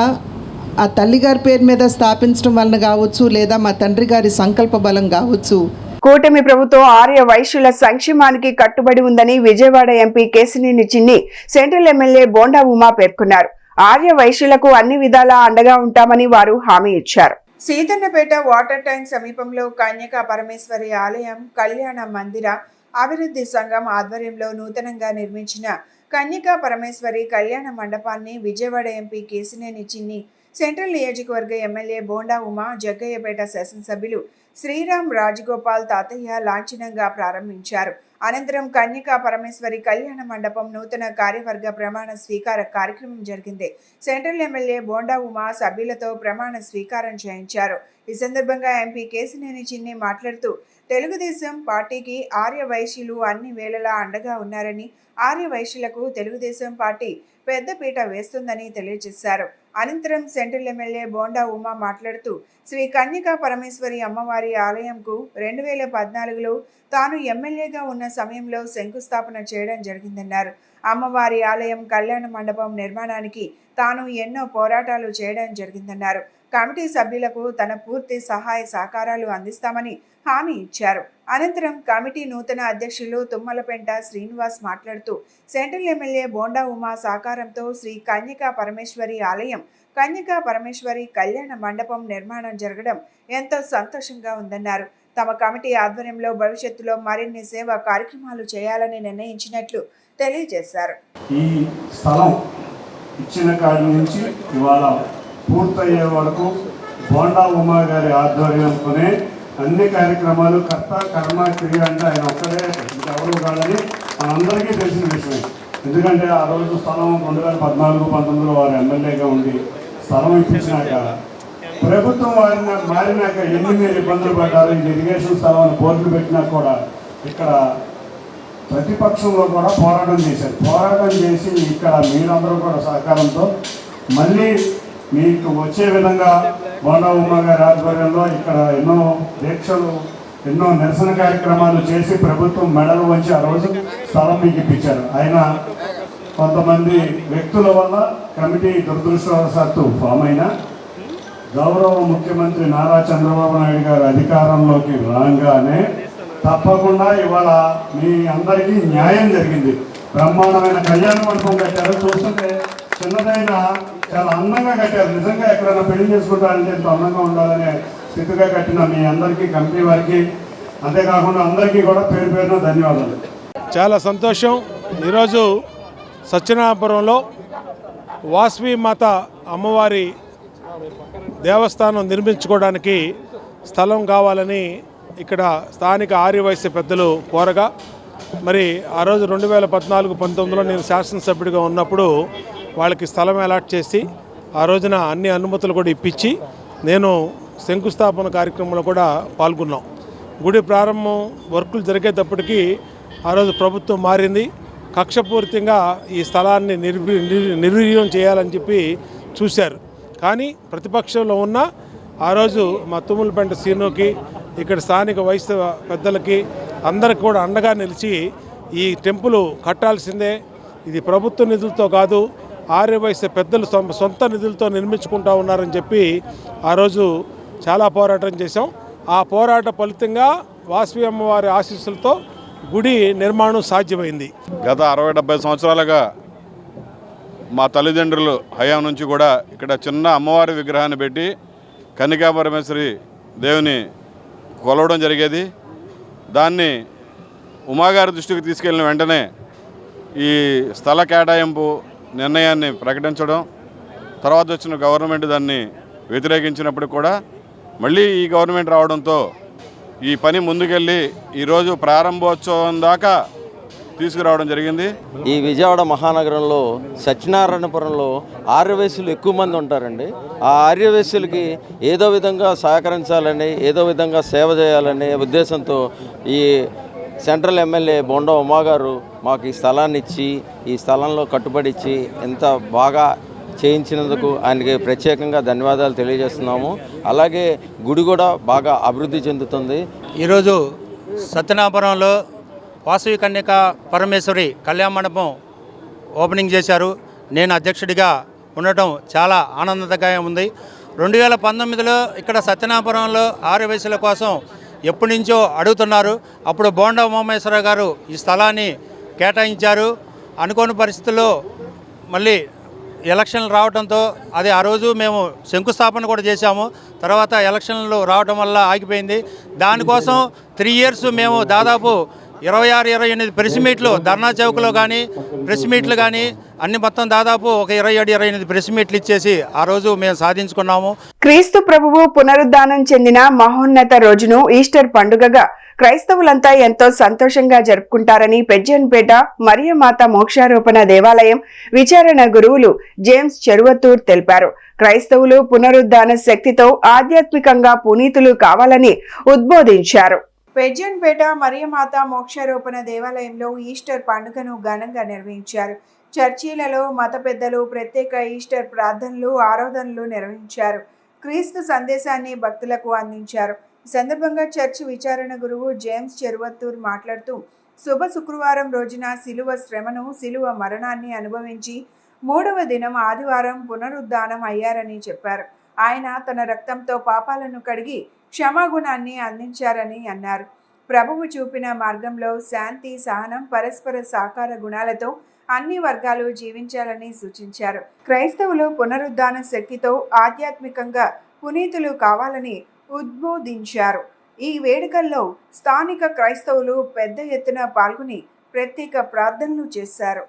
ఆ తల్లిగారి పేరు మీద స్థాపించడం వలన కావచ్చు, లేదా మా తండ్రి గారి సంకల్ప బలం కావచ్చు, కూటమి ప్రభుత్వం ఆర్య వైశ్యుల సంక్షేమానికి కట్టుబడి ఉందని విజయవాడ ఎంపీ కేశినేని చిన్ని సెంట్రల్ ఎమ్మెల్యే బోండా ఉమా పేర్కొన్నారు. ఆర్య వైశ్యులకు అన్ని విధాలా అండగా ఉంటామని వారు హామీ ఇచ్చారు. సీతన్నపేట వాటర్ ట్యాంక్ సమీపంలో కన్యకా పరమేశ్వరి ఆలయం కళ్యాణ మందిర అభివృద్ధి సంఘం ఆధ్వర్యంలో నూతనంగా నిర్మించిన కన్యకా పరమేశ్వరి కళ్యాణ మండపాన్ని విజయవాడ ఎంపీ కేశినేని చిన్ని, సెంట్రల్ నియోజకవర్గ ఎమ్మెల్యే బోండా ఉమా, జగ్గయ్యపేట శాసనసభ్యులు శ్రీరామ్ రాజగోపాల్ తాతయ్య లాంఛనంగా ప్రారంభించారు. అనంతరం కన్యకా పరమేశ్వరి కళ్యాణ మండపం నూతన కార్యవర్గ ప్రమాణ స్వీకార కార్యక్రమం జరిగింది. సెంట్రల్ ఎమ్మెల్యే బోండా ఉమా సభ్యులతో ప్రమాణ స్వీకారం చేయించారు. ఈ సందర్భంగా ఎంపీ కేశినేని చిన్ని మాట్లాడుతూ తెలుగుదేశం పార్టీకి ఆర్య వైశ్యులు అన్ని వేళలా అండగా ఉన్నారని, ఆర్య వైశ్యులకు తెలుగుదేశం పార్టీ పెద్దపీట వేస్తుందని తెలియజేశారు. అనంతరం సెంట్రల్ ఎమ్మెల్యే బోండా ఉమా మాట్లాడుతూ శ్రీ కన్యకా పరమేశ్వరి అమ్మవారి ఆలయంకు 2014లో తాను ఎమ్మెల్యేగా ఉన్న సమయంలో శంకుస్థాపన చేయడం జరిగిందన్నారు. అమ్మవారి ఆలయం కళ్యాణ మండపం నిర్మాణానికి తాను ఎన్నో పోరాటాలు చేయడం జరిగిందన్నారు. కమిటీ సభ్యులకు తన పూర్తి సహాయ సహకారాలు అందిస్తామని హామీ ఇచ్చారు. అనంతరం కమిటీ నూతన అధ్యక్షులు తుమ్మలపెంట శ్రీనివాస్ మాట్లాడుతూ సెంట్రల్ ఎమ్మెల్యే బోండా ఉమా సహకారంతో శ్రీ కన్యకా పరమేశ్వరి ఆలయం, కన్యకా పరమేశ్వరి కళ్యాణ మండపం నిర్మాణం జరగడం ఎంతో సంతోషంగా ఉందన్నారు. తమ కమిటీ ఆధ్వర్యంలో భవిష్యత్తులో మరిన్ని సేవా కార్యక్రమాలు చేయాలని నిర్ణయించినట్లు తెలియజేశారు. ఈ స్థలం ఇచ్చిన కాడి నుంచి ఇవాళ పూర్తయ్యే వరకు బోండా ఉమా గారి ఆధ్వర్యంతోనే అన్ని కార్యక్రమాలు కర్త కర్మ క్రియ అంటే ఆయన ఒక్కడే, ఎవరు కాదని మనందరికీ తెలిసిన విషయమే. ఎందుకంటే ఆ రోజు స్థలం 2014-19లో వారు ఎమ్మెల్యేగా ఉండి స్థలం ఇప్పించినాక ప్రభుత్వం మారినాక ఎన్ని మీరు ఇబ్బందులు పడ్డారు. ఇది ఇరిగేషన్ స్థలం బోర్డులు పెట్టినా కూడా ఇక్కడ ప్రతిపక్షంలో కూడా పోరాటం చేశారు. పోరాటం చేసి ఇక్కడ మీరందరూ కూడా సహకారంతో మళ్ళీ మీకు వచ్చే విధంగా బోండా ఉమ్మ గారి ఆధ్వర్యంలో ఇక్కడ ఎన్నో దీక్షలు, ఎన్నో నిరసన కార్యక్రమాలు చేసి ప్రభుత్వం మెడలు వంచి ఆ రోజు స్థలం మీకు ఇప్పించారు. అయినా కొంతమంది వ్యక్తుల వల్ల కమిటీ దురదృష్టవశాత్తు ఫామ్ అయినా గౌరవ ముఖ్యమంత్రి నారా చంద్రబాబు నాయుడు గారు అధికారంలోకి రాగానే తప్పకుండా ఇవాళ మీ అందరికీ న్యాయం జరిగింది. బ్రహ్మాండమైన కళ్యాణ మండపం కట్టారు. చూస్తుంటే చిన్నదైనా చాలా అందంగా కట్టారు. నిజంగా ఎక్కడైనా పెళ్లి చేసుకుంటారంటే ఎంతో అందంగా ఉండాలనే స్థితిగా కట్టిన మీ అందరికీ, కమిటీ వారికి, అంతేకాకుండా అందరికీ కూడా పేరు పేరున ధన్యవాదాలు. చాలా సంతోషం. ఈరోజు సత్యనారాయణపురంలో వాసవి మాత అమ్మవారి దేవస్థానం నిర్మించుకోవడానికి స్థలం కావాలని ఇక్కడ స్థానిక ఆర్యవైశ్య పెద్దలు కోరగా, మరి ఆ రోజు 2014-19లో నేను శాసనసభ్యుడిగా ఉన్నప్పుడు వాళ్ళకి స్థలం అలాట్ చేసి ఆ రోజున అన్ని అనుమతులు కూడా ఇప్పించి నేను శంకుస్థాపన కార్యక్రమంలో కూడా పాల్గొన్నాం. గుడి ప్రారంభం వర్కులు జరిగేటప్పటికీ ఆ రోజు ప్రభుత్వం మారింది. కక్షపూరితంగా ఈ స్థలాన్ని నిర్వీర్యం చేయాలని చెప్పి చూశారు. కానీ ప్రతిపక్షంలో ఉన్న ఆ రోజు మా తుమ్ములపేంట సీనుకి, ఇక్కడ స్థానిక వైశ్య పెద్దలకి అందరికి కూడా అండగా నిలిచి ఈ టెంపుల్ కట్టాల్సిందే, ఇది ప్రభుత్వ నిధులతో కాదు, ఆర్యవైశ్య పెద్దలు సొంత నిధులతో నిర్మించుకుంటా ఉన్నారని చెప్పి ఆ రోజు చాలా పోరాటం చేశాం. ఆ పోరాట ఫలితంగా వాసవి అమ్మవారి ఆశీస్సులతో గుడి నిర్మాణం సాధ్యమైంది. గత 60-70 సంవత్సరాలుగా మా తల్లిదండ్రులు హయాం నుంచి కూడా ఇక్కడ చిన్న అమ్మవారి విగ్రహాన్ని పెట్టి కన్నికా పరమేశ్వరి దేవుని కొలవడం జరిగేది. దాన్ని ఉమాగారి దృష్టికి తీసుకెళ్లిన వెంటనే ఈ స్థల కేటాయింపు నిర్ణయాన్ని ప్రకటించడం, తర్వాత వచ్చిన గవర్నమెంట్ దాన్ని వ్యతిరేకించినప్పుడు కూడా మళ్ళీ ఈ గవర్నమెంట్ రావడంతో ఈ పని ముందుకెళ్ళి ఈరోజు ప్రారంభోత్సవం దాకా తీసుకురావడం జరిగింది. ఈ విజయవాడ మహానగరంలో సత్యనారాయణపురంలో ఆర్యవైశ్యులు ఎక్కువ మంది ఉంటారండి. ఆ ఆర్యవైశ్యులకి ఏదో విధంగా సహకరించాలని, ఏదో విధంగా సేవ చేయాలనే ఉద్దేశంతో ఈ సెంట్రల్ ఎమ్మెల్యే బోండా ఉమా గారు మాకు ఈ స్థలాన్ని ఇచ్చి, ఈ స్థలంలో కట్టుబడి ఇచ్చి ఎంత బాగా చేయించినందుకు ఆయనకి ప్రత్యేకంగా ధన్యవాదాలు తెలియజేస్తున్నాము. అలాగే గుడి కూడా బాగా అభివృద్ధి చెందుతుంది. ఈరోజు సత్యనారాయణపురంలో వాసవి కన్యకా పరమేశ్వరి కళ్యాణ మండపం ఓపెనింగ్ చేశారు. నేను అధ్యక్షుడిగా ఉండటం చాలా ఆనందకరంగా ఉంది. 2019లో ఇక్కడ సత్యనారాయణపురంలో ఆర్యవైశ్యుల కోసం ఎప్పటి నుంచో అడుగుతున్నారు. అప్పుడు బోండా ఉమామహేశ్వర గారు ఈ స్థలాన్ని కేటాయించారు. అనుకోని పరిస్థితుల్లో మళ్ళీ ఎలక్షన్లు రావడంతో అది ఆ రోజు మేము శంకుస్థాపన కూడా చేశాము. తర్వాత ఎలక్షన్లు రావడం వల్ల ఆగిపోయింది. దానికోసం 3 years మేము దాదాపు 26-28 ప్రెస్ మీట్లు ధర్నా చౌక్లో కానీ ప్రెస్ మీట్లు కానీ అన్ని మొత్తం దాదాపు ఒక 27-28 ప్రెస్ మీట్లు ఇచ్చేసి ఆ రోజు మేము సాధించుకున్నాము. క్రీస్తు ప్రభువు పునరుద్ధానం చెందిన మహోన్నత రోజును ఈస్టర్ పండుగగా క్రైస్తవులంతా ఎంతో సంతోషంగా జరుపుకుంటారని పెజ్జన్పేట మరియమాత మోక్షారోపణ దేవాలయం విచారణ గురువులు జేమ్స్ చెరువత్తూర్ తెలిపారు. క్రైస్తవులు పునరుద్ధాన శక్తితో ఆధ్యాత్మికంగా పునీతులు కావాలని ఉద్బోధించారు. పెజ్జన్పేట మరియమాత మోక్షారోపణ దేవాలయంలో ఈస్టర్ పండుగను ఘనంగా నిర్వహించారు. చర్చిలలో మత పెద్దలు ప్రత్యేక ఈస్టర్ ప్రార్థనలు, ఆరాధనలు నిర్వహించారు. క్రీస్తు సందేశాన్ని భక్తులకు అందించారు. ఈ సందర్భంగా చర్చి విచారణ గురువు జేమ్స్ చెరువత్తూర్ మాట్లాడుతూ, శుభ శుక్రవారం రోజున శిలువ శ్రమను, శిలువ మరణాన్ని అనుభవించి 3వ దినం ఆదివారం పునరుద్ధానం అయ్యారని చెప్పారు. ఆయన తన రక్తంతో పాపాలను కడిగి క్షమాగుణాన్ని అందించారని అన్నారు. ప్రభువు చూపిన మార్గంలో శాంతి, సహనం, పరస్పర సహకార గుణాలతో అన్ని వర్గాలు జీవించాలని సూచించారు. క్రైస్తవులు పునరుద్ధాన శక్తితో ఆధ్యాత్మికంగా పునీతులు కావాలని ఉద్బోధించారు. ఈ వేడుకల్లో స్థానిక క్రైస్తవులు పెద్ద ఎత్తున పాల్గొని ప్రత్యేక ప్రార్థనలు చేశారు.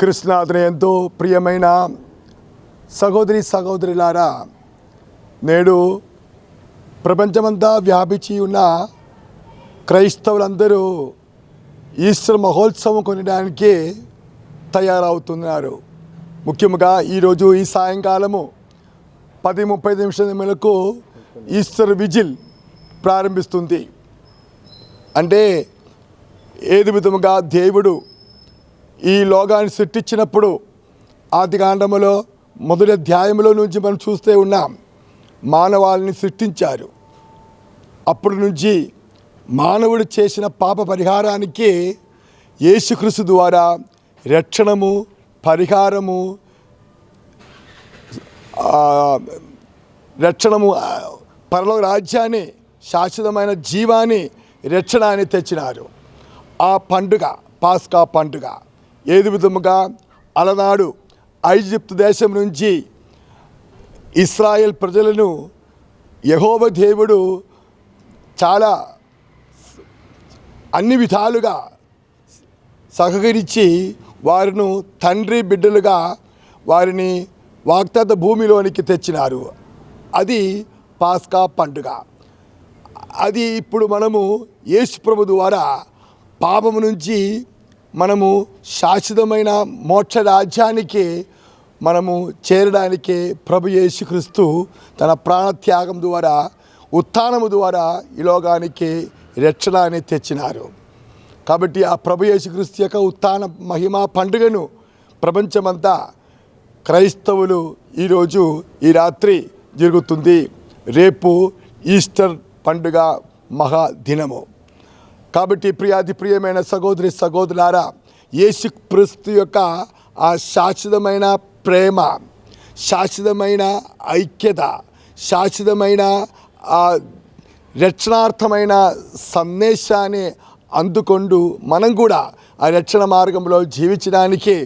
కృష్ణాదుని ఎంతో ప్రియమైన సహోదరులారా, నేడు ప్రపంచమంతా వ్యాపించి ఉన్న క్రైస్తవులందరూ ఈస్టర్ మహోత్సవం కొనడానికి తయారవుతున్నారు. ముఖ్యంగా ఈరోజు ఈ సాయంకాలము 10:30 ఈస్టర్ విజిల్ ప్రారంభిస్తుంది. అంటే ఏది విధముగా దేవుడు ఈ లోకాన్ని సృష్టించినప్పుడు ఆదికాండములో మొదటి అధ్యాయంలో నుంచి మనం చూస్తే ఉన్నాం. మానవాళిని సృష్టించారు. అప్పటి నుంచి మానవుడు చేసిన పాప పరిహారానికి యేసుక్రీస్తు ద్వారా రక్షణము, పరిహారము, పరలోక రాజ్యాన్ని, శాశ్వతమైన జీవాన్ని, రక్షణాన్ని తెచ్చినారు. ఆ పండుగ పాస్కా పండుగ ఏది విధముగా అలనాడు ఐజిప్తు దేశం నుంచి ఇస్రాయేల్ ప్రజలను యెహోవా దేవుడు చాలా అన్ని విధాలుగా సహకరించి వారిని తండ్రి బిడ్డలుగా వారిని వాగ్దత్త భూమిలోనికి తెచ్చినారు. అది పాస్కా పండుగ. అది ఇప్పుడు మనము యేసు ప్రభు ద్వారా పాపము నుంచి మనము శాశ్వతమైన మోక్ష రాజ్యానికి మనము చేరడానికి ప్రభు యేసుక్రీస్తు తన ప్రాణత్యాగం ద్వారా, ఉత్థానము ద్వారా ఈ లోకానికి రక్షణని తెచ్చినారు. కాబట్టి ఆ ప్రభు యేసుక్రీస్తు యొక్క ఉత్థాన మహిమా పండుగను ప్రపంచమంతా క్రైస్తవులు ఈరోజు ఈ రాత్రి జరుగుతుంది. రేపు ఈస్టర్ పండుగ మహాదినము. కాబట్టి ప్రియమైన సహోదరులారా, యేసుక్రీస్తు యొక్క ఆ శాశ్వతమైన ప్రేమ, శాశ్వతమైన ఐక్యత, శాశ్వతమైన ఆ రక్షణార్థమైన సందేశాన్ని అందుకొండు మనం కూడా ఆ రక్షణ మార్గంలో జీవించడానికి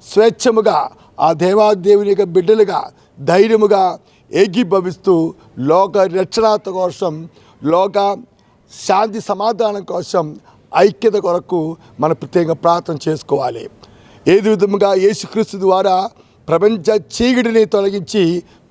స్వేచ్ఛముగా ఆ దేవాదేవుని యొక్క బిడ్డలుగా ధైర్యముగా ఏకీభవిస్తూ లోక రక్షణార్థ కోసం, లోక శాంతి సమాధానం కోసం, ఐక్యత కొరకు మనం ప్రత్యేకంగా ప్రార్థన చేసుకోవాలి. ఏది విధముగా యేసుక్రీస్తు ద్వారా ప్రపంచ చీకటిని తొలగించి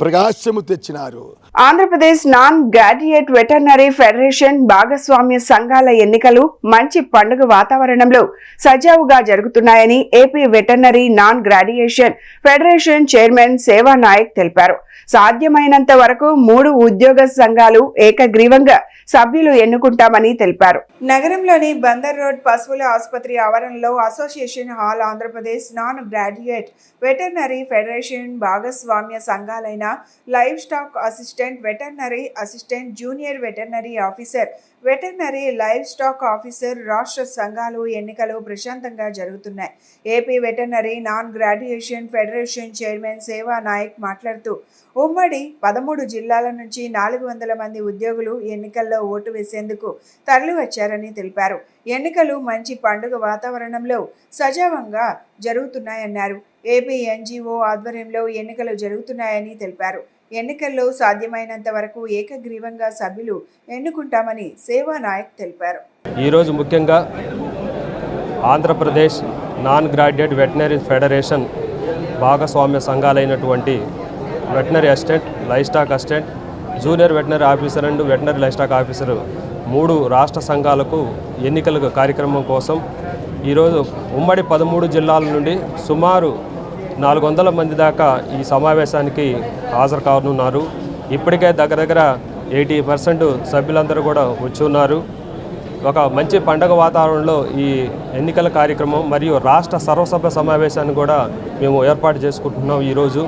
ప్రకాశము తెచ్చినారు. Andhra Pradesh non graduate veterinary federation భాగస్వామ్య సంఘాల ఎన్నికలు మంచి పండుగ వాతావరణంలో సజావుగా జరుగుతున్నాయని AP veterinary non graduation federation chairman Seva Naik తెలిపారు. సాధ్యమైనంత వరకు 3 ఉద్యోగ సంఘాలు ఏకగ్రీవంగా సభ్యులు ఎన్నుకుంటామని తెలిపారు. నగరంలోని బందర్ రోడ్ పశువుల ఆసుపత్రి ఆవరణలో association hall Andhra Pradesh non graduate veterinary federation భాగస్వామ్య సంఘాలైన livestock assistant, veterinary assistant, junior veterinary officer, veterinary livestock officer రాష్ట్ర సంఘాలు ఎన్నికలు ప్రశాంతంగా జరుగుతున్నాయి. AP veterinary non graduation federation chairman Seva Naik మాట్లాడుతూ ఉమ్మడి 13 జిల్లాల నుంచి 400 మంది ఉద్యోగులు ఎన్నికల్లో ఓటు వేసేందుకు తరలి వచ్చారని తెలిపారు. ఎన్నికలు మంచి పండుగ వాతావరణంలో సజావంగా జరుగుతున్నాయన్నారు. ఏపీ ఎన్జీఓ ఆధ్వర్యంలో ఎన్నికలు జరుగుతున్నాయని తెలిపారు. ఎన్నికల్లో సాధ్యమైనంత వరకు ఏకగ్రీవంగా సభ్యులు ఎన్నుకుంటామని సేవా నాయక్ తెలిపారు. ఈరోజు ముఖ్యంగా Andhra Pradesh non graduate veterinary federation భాగస్వామ్య సంఘాలైనటువంటి veterinary assistant, livestock assistant, junior veterinary officer and veterinary livestock officer 3 రాష్ట్ర సంఘాలకు ఎన్నికల కార్యక్రమం కోసం ఈరోజు ఉమ్మడి 13 జిల్లాల నుండి సుమారు 400 మంది దాకా ఈ సమావేశానికి హాజరు కానున్నారు. ఇప్పటికే దగ్గర 80% సభ్యులందరూ కూడా వచ్చి ఉన్నారు. ఒక మంచి పండగ వాతావరణంలో ఈ ఎన్నికల కార్యక్రమం మరియు రాష్ట్ర సర్వసభ్య సమావేశాన్ని కూడా మేము ఏర్పాటు చేసుకుంటున్నాం ఈరోజు.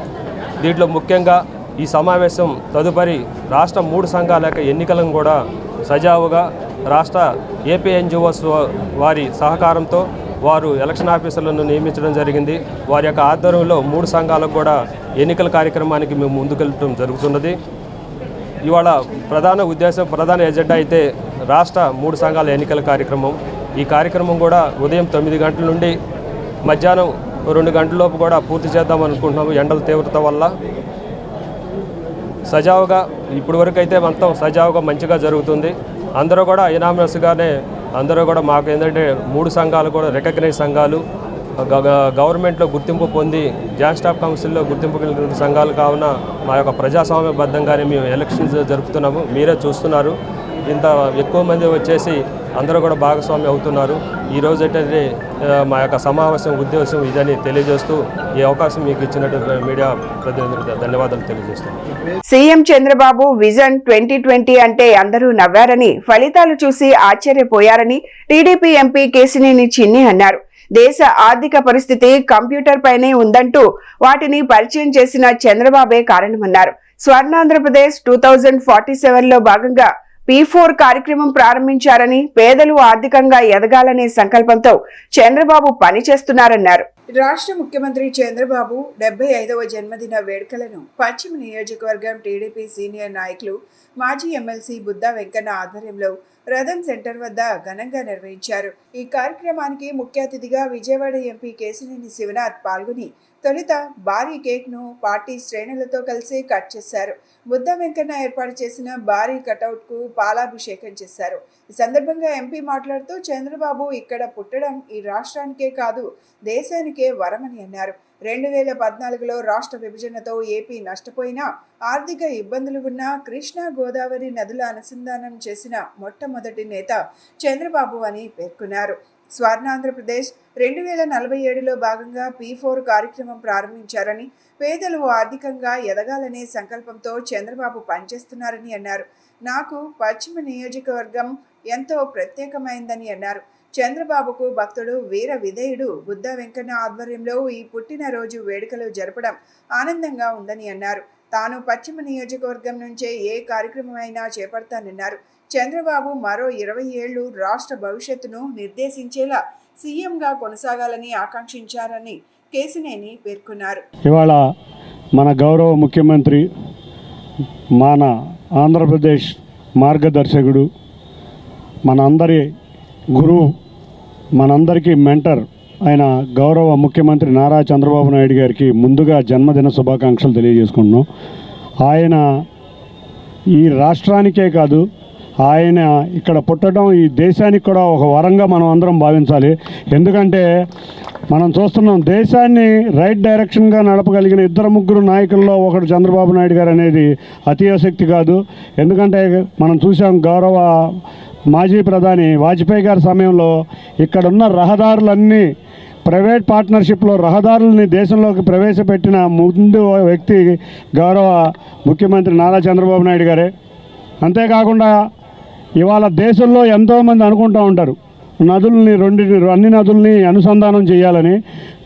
దీంట్లో ముఖ్యంగా ఈ సమావేశం తదుపరి రాష్ట్ర 3 సంఘాల యొక్క ఎన్నికలను కూడా సజావుగా రాష్ట్ర ఏపీ ఎన్జిఓస్ వారి సహకారంతో వారు ఎలక్షన్ ఆఫీసర్లను నియమించడం జరిగింది. వారి యొక్క ఆధ్వర్యంలో 3 సంఘాలకు కూడా ఎన్నికల కార్యక్రమానికి మేము ముందుకెళ్ళటం జరుగుతున్నది. ఇవాళ ప్రధాన ఎజెండా అయితే రాష్ట్ర 3 సంఘాల ఎన్నికల కార్యక్రమం. ఈ కార్యక్రమం కూడా ఉదయం 9 గంటల నుండి మధ్యాహ్నం 2 గంటల లోపు కూడా పూర్తి చేద్దాం అనుకుంటున్నాము. ఎండల తీవ్రత వల్ల సజావుగా ఇప్పటి వరకు అయితే మొత్తం సజావుగా మంచిగా జరుగుతుంది. అందరూ కూడా ఇనామస్గానే అందరూ కూడా మాకు ఏంటంటే 3 సంఘాలు కూడా రికగ్నైజ్ సంఘాలు. గవర్నమెంట్లో గుర్తింపు పొంది జాయింట్ స్టాఫ్ కౌన్సిల్లో గుర్తింపు కలిగిన సంఘాలు కావున మా యొక్క ప్రజాస్వామ్యబద్ధంగానే మేము ఎలక్షన్స్ జరుపుతున్నాము. మీరే చూస్తున్నారు, ఇంత ఎక్కువ మంది వచ్చేసి అందరూ కూడా భాగస్వామ్యం అవుతున్నారు. ఈరోజు ఏంటంటే మా యొక్క సమావేశం ఉద్దేశం ఇదని తెలియజేస్తూ ఈ అవకాశం మీకు ఇచ్చినట్టు మీడియా ప్రతినిధులకు ధన్యవాదాలు తెలియజేస్తున్నాను. సీఎం చంద్రబాబు విజన్ 2020 అంటే అందరూ నవ్వారని, ఫలితాలు చూసి ఆశ్చర్యపోయారని టీడీపీ ఎంపీ కేశినేని చిన్ని అన్నారు. దేశ ఆర్థిక పరిస్థితి కంప్యూటర్ పైనే ఉందంటూ వాటిని పరిచయం చేసిన చంద్రబాబే కారణమన్నారు. స్వర్ణాంధ్రప్రదేశ్ 2047లో భాగంగా P4 కార్యక్రమం ప్రారంభించారని, పేదలు ఆర్థికంగా ఎదగాలనే సంకల్పంతో చంద్రబాబు పనిచేస్తున్నారన్నారు. రాష్ట్ర ముఖ్యమంత్రి చంద్రబాబు 75వ జన్మదిన వేడుకలను పశ్చిమ నియోజకవర్గం టీడీపీ సీనియర్ నాయకులు మాజీ ఎమ్మెల్సీ బుద్దా వెంకన్న ఆధ్వర్యంలో రథం సెంటర్ వద్ద ఘనంగా నిర్వహించారు. ఈ కార్యక్రమానికి ముఖ్య అతిథిగా విజయవాడ ఎంపీ కేశినేని శివనాథ్ పాల్గొని తొలుత భారీ కేక్ను పార్టీ శ్రేణులతో కలిసి కట్ చేశారు. బుద్దా వెంకన్న ఏర్పాటు చేసిన భారీ కటౌట్కు పాలాభిషేకం చేశారు. ఈ సందర్భంగా ఎంపీ మాట్లాడుతూ చంద్రబాబు ఇక్కడ పుట్టడం ఈ రాష్ట్రానికే కాదు దేశానికే వరమని అన్నారు. 2014లో రాష్ట్ర విభజనతో ఏపీ నష్టపోయినా, ఆర్థిక ఇబ్బందులు ఉన్నా కృష్ణా గోదావరి నదుల అనుసంధానం చేసిన మొట్టమొదటి నేత చంద్రబాబు అని పేర్కొన్నారు. స్వర్ణాంధ్రప్రదేశ్ 2047లో భాగంగా P4 కార్యక్రమం ప్రారంభించారని, పేదలు ఆర్థికంగా ఎదగాలనే సంకల్పంతో చంద్రబాబు పనిచేస్తున్నారని అన్నారు. నాకు పశ్చిమ నియోజకవర్గం ఎంతో ప్రత్యేకమైందని అన్నారు. చంద్రబాబుకు భక్తుడు వీర విధేయుడు బుద్దా వెంకన్న ఆధ్వర్యంలో ఈ పుట్టినరోజు వేడుకలు జరపడం ఆనందంగా ఉందని అన్నారు. తాను పశ్చిమ నియోజకవర్గం నుంచే ఏ కార్యక్రమమైనా చేపడతానన్నారు. చంద్రబాబు మరో 20 ఏళ్లు రాష్ట్ర భవిష్యత్తును నిర్దేశించేలా సీఎంగా కొనసాగాలని ఆకాంక్షించారని కేశినేని పేర్కొన్నారు. ఇవాళ మన గౌరవ ముఖ్యమంత్రి, మన ఆంధ్రప్రదేశ్ మార్గదర్శకుడు, మనందరి గురువు, మనందరికీ మెంటర్ ఆయన గౌరవ ముఖ్యమంత్రి నారా చంద్రబాబు నాయుడు గారికి ముందుగా జన్మదిన శుభాకాంక్షలు తెలియజేసుకుంటున్నాం. ఆయన ఈ రాష్ట్రానికే కాదు, ఆయన ఇక్కడ పుట్టడం ఈ దేశానికి కూడా ఒక వరంగా మనం అందరం భావించాలి. ఎందుకంటే మనం చూస్తున్నాం, దేశాన్ని రైట్ డైరెక్షన్గా నడపగలిగిన 2-3 నాయకుల్లో ఒకడు చంద్రబాబు నాయుడు గారు అనేది అతిశక్తి కాదు. ఎందుకంటే మనం చూసాం, గౌరవ మాజీ ప్రధాని వాజ్పేయి గారి సమయంలో ఇక్కడున్న రహదారులన్నీ ప్రైవేట్ పార్ట్నర్షిప్లో రహదారులని దేశంలోకి ప్రవేశపెట్టిన ముందు వ్యక్తి గౌరవ ముఖ్యమంత్రి నారా చంద్రబాబు నాయుడు గారే. అంతేకాకుండా ఇవాళ దేశంలో ఎంతోమంది అనుకుంటూ ఉంటారు నదుల్ని అన్ని నదుల్ని అనుసంధానం చేయాలని.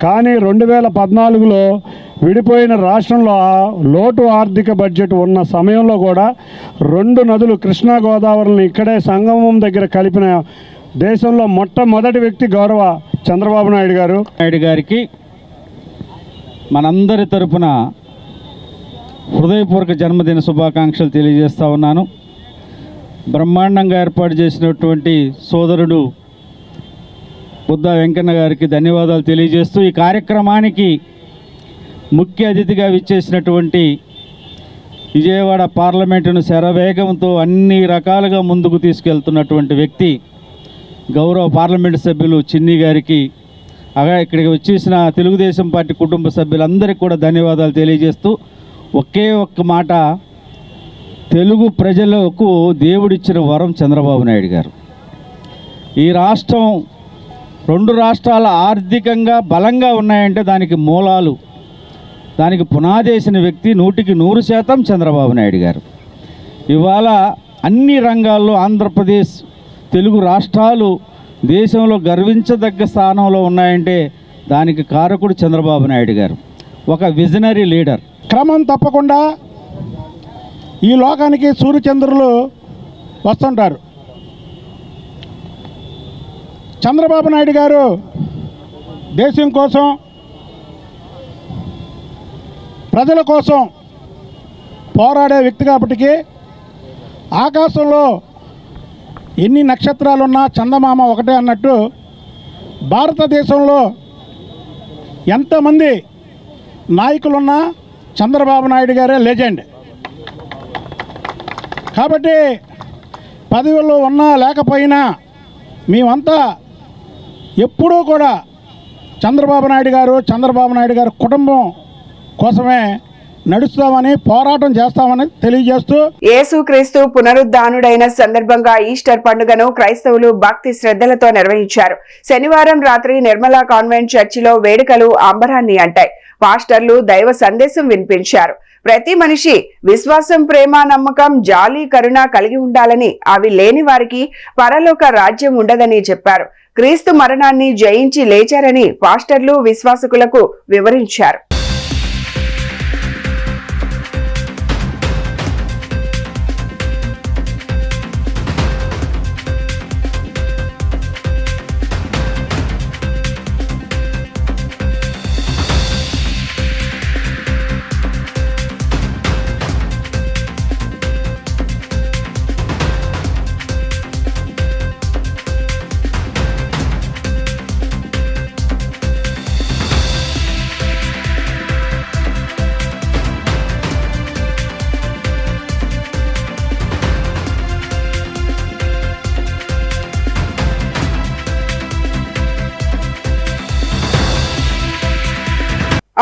కానీ 2014లో విడిపోయిన రాష్ట్రంలో లోటు ఆర్థిక బడ్జెట్ ఉన్న సమయంలో కూడా 2 నదులు కృష్ణా గోదావరిని ఇక్కడే సంగమం దగ్గర కలిపిన దేశంలో మొట్టమొదటి వ్యక్తి గౌరవ చంద్రబాబు నాయుడు గారికి మనందరి తరపున హృదయపూర్వక జన్మదిన శుభాకాంక్షలు తెలియజేస్తూ ఉన్నాను. బ్రహ్మాండంగా ఏర్పాటు చేసినటువంటి సోదరుడు బుద్దా వెంకన్న గారికి ధన్యవాదాలు తెలియజేస్తూ, ఈ కార్యక్రమానికి ముఖ్య అతిథిగా విచ్చేసినటువంటి విజయవాడ పార్లమెంటును శరవేగంతో అన్ని రకాలుగా ముందుకు తీసుకెళ్తున్నటువంటి వ్యక్తి గౌరవ పార్లమెంటు సభ్యులు చిన్ని గారికి, ఇక్కడికి వచ్చేసిన తెలుగుదేశం పార్టీ కుటుంబ సభ్యులందరికీ కూడా ధన్యవాదాలు తెలియజేస్తూ, ఒకే ఒక్క మాట, తెలుగు ప్రజలకు దేవుడిచ్చిన వరం చంద్రబాబు నాయుడు గారు. ఈ రాష్ట్రం 2 రాష్ట్రాల ఆర్థికంగా బలంగా ఉన్నాయంటే దానికి మూలాలు, దానికి పునాదేసిన వ్యక్తి 100% చంద్రబాబు నాయుడు గారు. ఇవాళ అన్ని రంగాల్లో ఆంధ్రప్రదేశ్, తెలుగు రాష్ట్రాలు దేశంలో గర్వించదగ్గ స్థానంలో ఉన్నాయంటే దానికి కారకుడు చంద్రబాబు నాయుడు గారు, ఒక విజనరీ లీడర్. క్రమం తప్పకుండా ఈ లోకానికి సూర్యచంద్రులు వస్తుంటారు. చంద్రబాబు నాయుడు గారు దేశం కోసం, ప్రజల కోసం పోరాడే వ్యక్తి కాబట్టి ఆకాశంలో ఎన్ని నక్షత్రాలున్నా చందమామ ఒకటే అన్నట్టు భారతదేశంలో ఎంతమంది నాయకులున్నా చంద్రబాబు నాయుడు గారే లెజెండ్. కాబట్టి పదవుల్లో ఉన్నా లేకపోయినా మేమంతా ఎప్పుడూ కూడా చంద్రబాబు నాయుడు గారు కుటుంబం కోసమే నడుస్తామని పోరాటం చేస్తామని తెలియజేస్తూ యేసుక్రీస్తు పునరుద్ధానుడైన సందర్భంగా ఈస్టర్ పండుగను క్రైస్తవులు భక్తి శ్రద్ధలతో నిర్వహించారు. శనివారం రాత్రి నిర్మలా కాన్వెంట్ చర్చిలో వేడుకలు అంబరాన్ని అంటాయి. పాస్టర్లు దైవ సందేశం వినిపించారు. ప్రతి మనిషి విశ్వాసం, ప్రేమ, నమ్మకం, జాలి, కరుణ కలిగి ఉండాలని, అవి లేని వారికి పరలోక రాజ్యం ఉండదని చెప్పారు. క్రీస్తు మరణాన్ని జయించి లేచారని పాస్టర్లు విశ్వాసకులకు వివరించారు.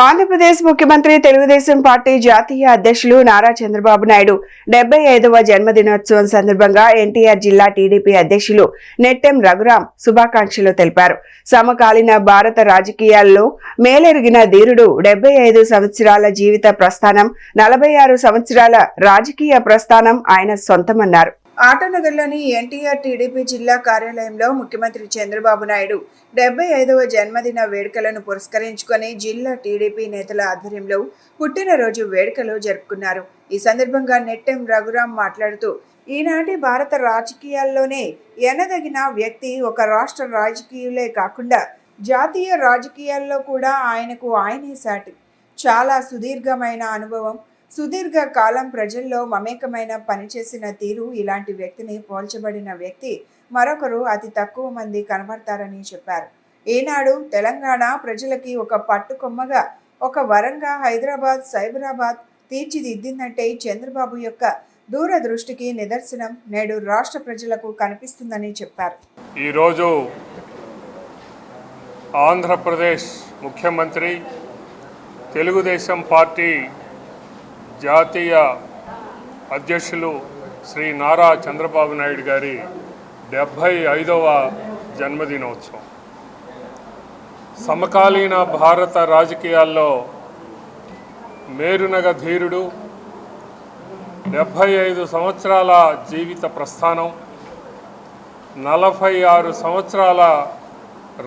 ఆంధ్రప్రదేశ్ ముఖ్యమంత్రి, తెలుగుదేశం పార్టీ జాతీయ అధ్యక్షులు నారా చంద్రబాబు నాయుడు 75వ జన్మదినోత్సవం సందర్భంగా ఎన్టీఆర్ జిల్లా టీడీపీ అధ్యక్షులు నెట్టెం రఘురాం శుభాకాంక్షలు తెలిపారు. సమకాలీన భారత రాజకీయాల్లో మేలెరిగిన ధీరుడు, 75 సంవత్సరాల జీవిత ప్రస్థానం, 46 సంవత్సరాల రాజకీయ ప్రస్థానం ఆయన సొంతమన్నారు. ఆటోనగర్లోని ఎన్టీఆర్ టీడీపీ జిల్లా కార్యాలయంలో ముఖ్యమంత్రి చంద్రబాబు నాయుడు 75వ జన్మదిన వేడుకలను పురస్కరించుకొని జిల్లా టీడీపీ నేతల ఆధ్వర్యంలో పుట్టినరోజు వేడుకలు జరుపుకున్నారు. ఈ సందర్భంగా నెట్టెం రఘురాం మాట్లాడుతూ, ఈనాటి భారత రాజకీయాల్లోనే ఎనదగిన వ్యక్తి, ఒక రాష్ట్ర రాజకీయాలే కాకుండా జాతీయ రాజకీయాల్లో కూడా ఆయనే సాటి. చాలా సుదీర్ఘమైన అనుభవం, సుదీర్ఘ కాలం ప్రజల్లో మమేకమైన పనిచేసిన తీరు, ఇలాంటి వ్యక్తిని పోల్చబడిన వ్యక్తి మరొకరు అతి తక్కువ మంది కనబడతారని చెప్పారు. ఈనాడు తెలంగాణ ప్రజలకి ఒక పట్టుకొమ్మగా, ఒక వరంగా హైదరాబాద్, సైబరాబాద్ తీర్చిదిద్దిందంటే చంద్రబాబు యొక్క దూరదృష్టికి నిదర్శనం నేడు రాష్ట్ర ప్రజలకు కనిపిస్తుందని చెప్పారు. ఈరోజు ఆంధ్రప్రదేశ్ ముఖ్యమంత్రి, తెలుగుదేశం పార్టీ జాతీయ అధ్యక్షులు శ్రీ నారా చంద్రబాబు నాయుడు గారి 75వ జన్మదినోత్సవం. సమకాలీన భారత రాజకీయాల్లో మేరునగ ధీరుడు, 75 సంవత్సరాల జీవిత ప్రస్థానం, 46 సంవత్సరాల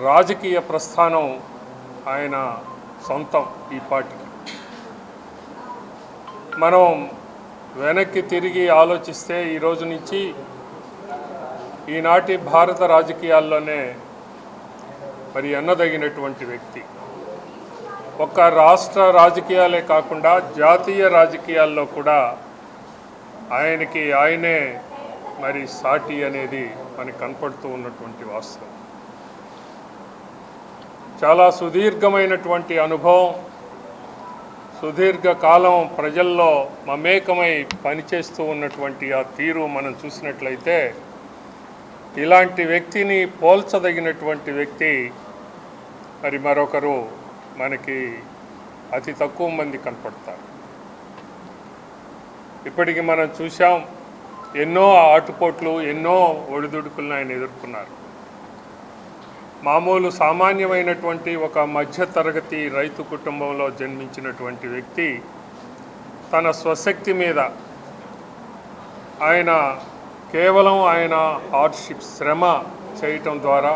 రాజకీయ ప్రస్థానం ఆయన సొంతం. ఈ పార్టీకి మనం వెనక్కి తిరిగి ఆలోచిస్తే ఈ రోజు నుంచి ఈనాటి భారత రాజకీయాల్లోనే మరి ఎన్నదగినటువంటి వ్యక్తి. ఒక్క రాష్ట్ర రాజకీయాలే కాకుండా జాతీయ రాజకీయాల్లో కూడా ఆయనే మరి సాటి అనేది మనకు కనపడుతూ ఉన్నటువంటి వాస్తవం. చాలా సుదీర్ఘమైనటువంటి అనుభవం, సుదీర్ఘకాలం ప్రజల్లో మమేకమై పనిచేస్తూ ఉన్నటువంటి ఆ తీరు మనం చూసినట్లయితే ఇలాంటి వ్యక్తిని పోల్చదగినటువంటి వ్యక్తి మరి మరొకరు మనకి అతి తక్కువ మంది కనపడతారు. ఇప్పటికి మనం చూసాం, ఎన్నో ఆటుపోట్లు, ఎన్నో ఒడిదుడుకులను ఆయన ఎదుర్కొన్నారు. మామూలు సామాన్యమైనటువంటి ఒక మధ్యతరగతి రైతు కుటుంబంలో జన్మించినటువంటి వ్యక్తి తన స్వశక్తి మీద ఆయన కేవలం హార్డ్షిప్, శ్రమ చేయటం ద్వారా,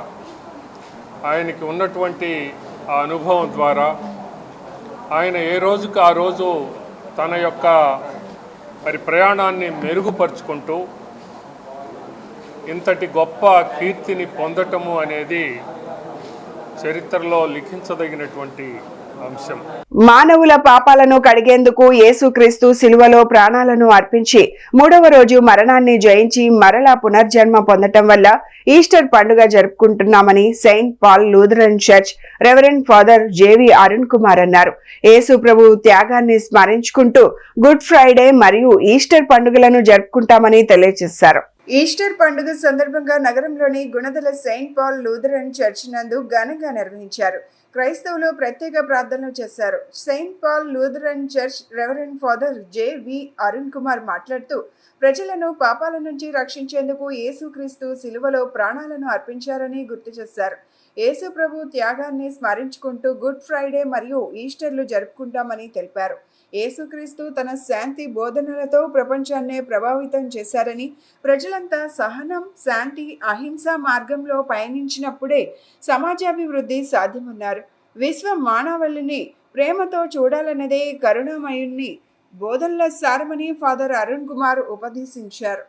ఆయనకి ఉన్నటువంటి ఆ అనుభవం ద్వారా ఆయన ఏ రోజుకి ఆ రోజు తన యొక్క మరి ప్రయాణాన్ని మెరుగుపరుచుకుంటూ ఇంతటి గొప్ప కీర్తిని పొందటము అనేది చరిత్రలో లిఖించదగినటువంటి అంశం. మానవుల పాపాలను కడిగేందుకు యేసుక్రీస్తు సిలువలో ప్రాణాలను అర్పించి 3వ రోజు మరణాన్ని జయించి మరలా పునర్జన్మ పొందటం వల్ల ఈస్టర్ పండుగ జరుపుకుంటున్నామని Saint Paul Lutheran church reverend father J V Arun Kumar అన్నారు. యేసు ప్రభు త్యాగాన్ని స్మరించుకుంటూ గుడ్ ఫ్రైడే మరియు ఈస్టర్ పండుగలను జరుపుకుంటామని తెలియజేశారు. ఈస్టర్ పండుగ సందర్భంగా నగరంలోని Gunadala Saint Paul Lutheran church నందు ఘనంగా నిర్వహించారు. క్రైస్తవులు ప్రత్యేక ప్రార్థనలు చేశారు. Saint Paul Lutheran church reverend father J V. Arun Kumar మాట్లాడుతూ ప్రజలను పాపాల నుంచి రక్షించేందుకు యేసుక్రీస్తు సిలువలో ప్రాణాలను అర్పించారని గుర్తు చేశారు. యేసు ప్రభు త్యాగాన్ని స్మరించుకుంటూ గుడ్ ఫ్రైడే మరియు ఈస్టర్లు జరుపుకుంటామని తెలిపారు. యేసుక్రీస్తు తన శాంతి బోధనలతో ప్రపంచాన్నే ప్రభావితం చేశారని, ప్రజలంతా సహనం, శాంతి, అహింస మార్గంలో పయనించినప్పుడే సమాజాభివృద్ధి సాధ్యమన్నారు. విశ్వ మానవాళిని ప్రేమతో చూడాలన్నదే కరుణామయుని బోధనల సారమని ఫాదర్ అరుణ్ కుమార్ ఉపదేశించారు.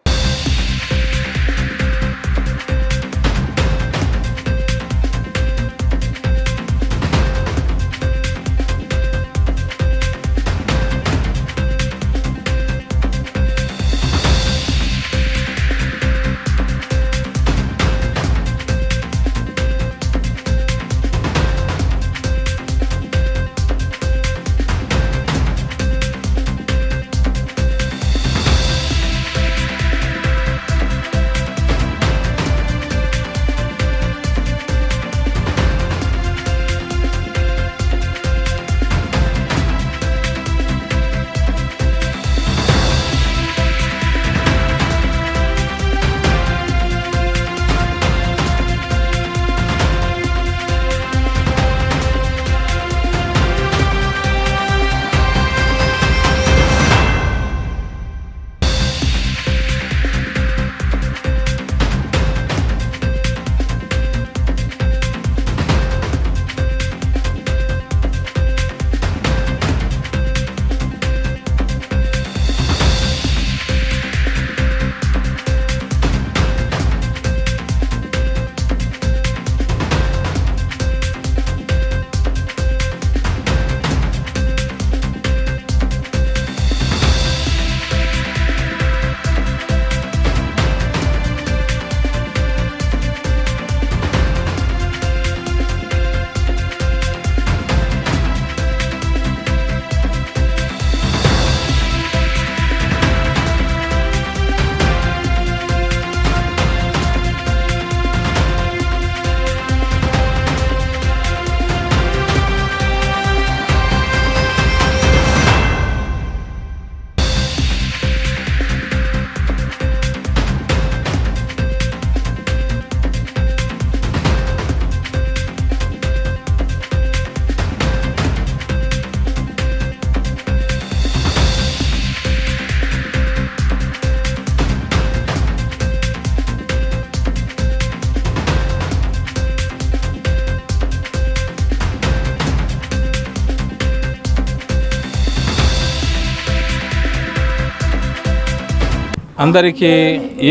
అందరికీ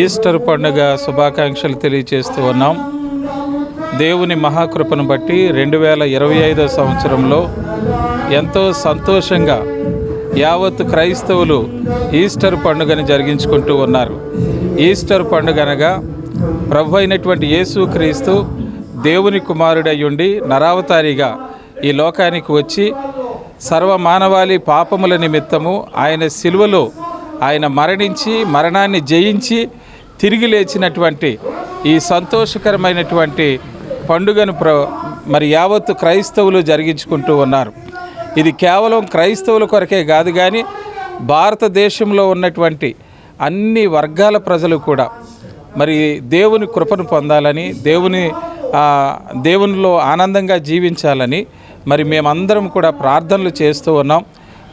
ఈస్టర్ పండుగ శుభాకాంక్షలు తెలియజేస్తూ ఉన్నాం. దేవుని మహాకృపను బట్టి 2025 సంవత్సరంలో ఎంతో సంతోషంగా యావత్ క్రైస్తవులు ఈస్టర్ పండుగను జరిగించుకుంటూ ఉన్నారు. ఈస్టర్ పండుగ అనగా ప్రభు అయినటువంటి యేసుక్రీస్తు దేవుని కుమారుడయ్యుండి నరావతారిగా ఈ లోకానికి వచ్చి సర్వమానవాళి పాపముల నిమిత్తము ఆయన సిలువలో ఆయన మరణించి మరణాన్ని జయించి తిరిగి లేచినటువంటి ఈ సంతోషకరమైనటువంటి పండుగను మరి యావత్తు క్రైస్తవులు జరిగించుకుంటూ ఉన్నారు. ఇది కేవలం క్రైస్తవుల కొరకే కాదు, కానీ భారతదేశంలో ఉన్నటువంటి అన్ని వర్గాల ప్రజలు కూడా మరి దేవుని కృపను పొందాలని, దేవునిలో ఆనందంగా జీవించాలని మరి మేమందరం కూడా ప్రార్థనలు చేస్తూ ఉన్నాం.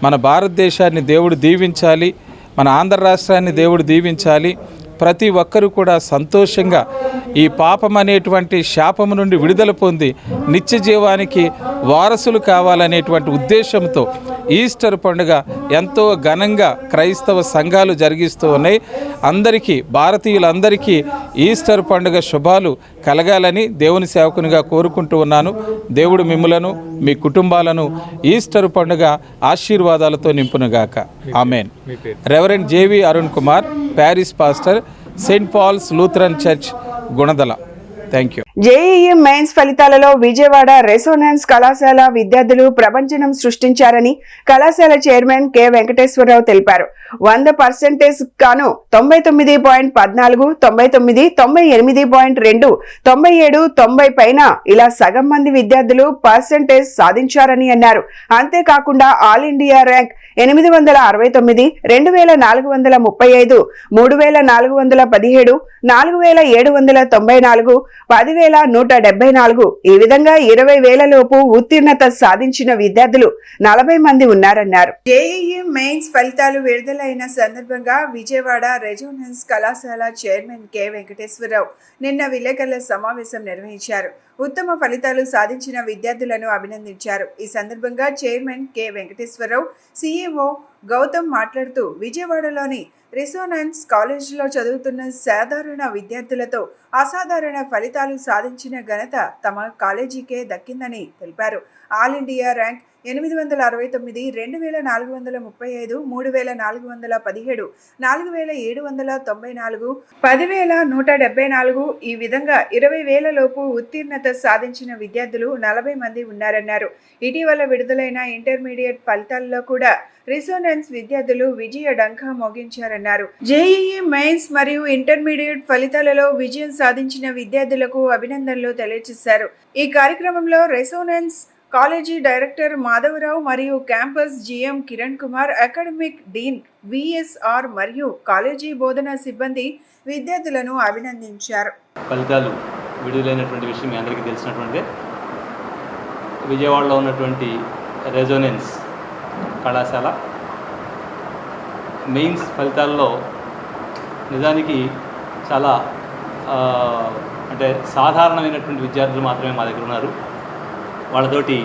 మన భారతదేశాన్ని దేవుడు దీవించాలి, మన ఆంధ్ర రాష్ట్రాన్ని దేవుడు దీవించాలి. ప్రతి ఒక్కరూ కూడా సంతోషంగా ఈ పాపం అనేటువంటి శాపము నుండి విడుదల పొంది నిత్య జీవానికి వారసులు కావాలనేటువంటి ఉద్దేశంతో ఈస్టర్ పండుగ ఎంతో ఘనంగా క్రైస్తవ సంఘాలు జరిగిస్తూ ఉన్నాయి. అందరికీ, భారతీయులందరికీ ఈస్టర్ పండుగ శుభాలు కలగాలని దేవుని సేవకునిగా కోరుకుంటూ ఉన్నాను. దేవుడు మిమ్ములను, మీ కుటుంబాలను ఈస్టర్ పండుగ ఆశీర్వాదాలతో నింపునుగాక. Amen. Reverend J V. Arun Kumar, parish pastor, Saint Paul's Lutheran church, Gunadala. Thank you. JEE mains ఫలితాలలో విజయవాడ రెసోనెన్స్ కళాశాల విద్యార్థులు ప్రపంచనం సృష్టించారని కళాశాల చైర్మన్ కె వెంకటేశ్వరరావు తెలిపారు. 100% గాను 99.14, 99, 98.2, 97, 90 పైన ఇలా సగం మంది విద్యార్థులు పర్సెంటేజ్ సాధించారని అన్నారు. అంతేకాకుండా ఆల్ ఇండియా ర్యాంక్ 869, 2435, 3417, 4794, 10,174 ఈ విధంగా 20,000 లోపు ఉత్తీర్ణత సాధించిన విద్యార్థులు 40 మంది ఉన్నారన్నారు. జేఈఈ మెయిన్స్ ఫలితాలు విడుదలైన సందర్భంగా విజయవాడ రెజోనెన్స్ కళాశాల చైర్మన్ కె వెంకటేశ్వరరావు నిన్న విలేకరుల సమావేశం నిర్వహించారు. ఉత్తమ ఫలితాలు సాధించిన విద్యార్థులను అభినందించారు. ఈ సందర్భంగా chairman K Venkateswara Rao, CEO Gautam మాట్లాడుతూ విజయవాడలోని రెసోనెన్స్ కాలేజీలో చదువుతున్న సాధారణ విద్యార్థులతో అసాధారణ ఫలితాలు సాధించిన ఘనత తమ కాలేజీకే దక్కిందని తెలిపారు. ఆల్ ఇండియా ర్యాంక్ 869, 2435, 3417, 4794, 10,174 ఈ విధంగా 20,000 లోపు ఉత్తీర్ణత సాధించిన విద్యార్థులు 40 మంది ఉన్నారన్నారు. ఇటీవల విడుదలైన ఇంటర్మీడియట్ ఫలితాల్లో కూడా రెసోనెన్స్ విద్యార్థులు విజయ డంకా మోగించారన్నారు. జేఈఈ మెయిన్స్ మరియు ఇంటర్మీడియట్ ఫలితాలలో విజయం సాధించిన విద్యార్థులకు అభినందనలు తెలియజేశారు. ఈ కార్యక్రమంలో రెసోనెన్స్ కాలేజీ డైరెక్టర్ మాధవరావు మరియు campus GM Kiran Kumar, academic Deen VSR మరియు కాలేజీ బోధనా సిబ్బంది విద్యార్థులను అభినందించారు. ఫలితాలు విడుదలైనటువంటి విషయం మీ అందరికీ తెలిసినటువంటిదే. విజయవాడలో ఉన్నటువంటి రెజోనెన్స్ కళాశాల మెయిన్స్ ఫలితాల్లో నిజానికి చాలా అంటే సాధారణమైనటువంటి విద్యార్థులు మాత్రమే మా దగ్గర ఉన్నారు. వాళ్ళతోటి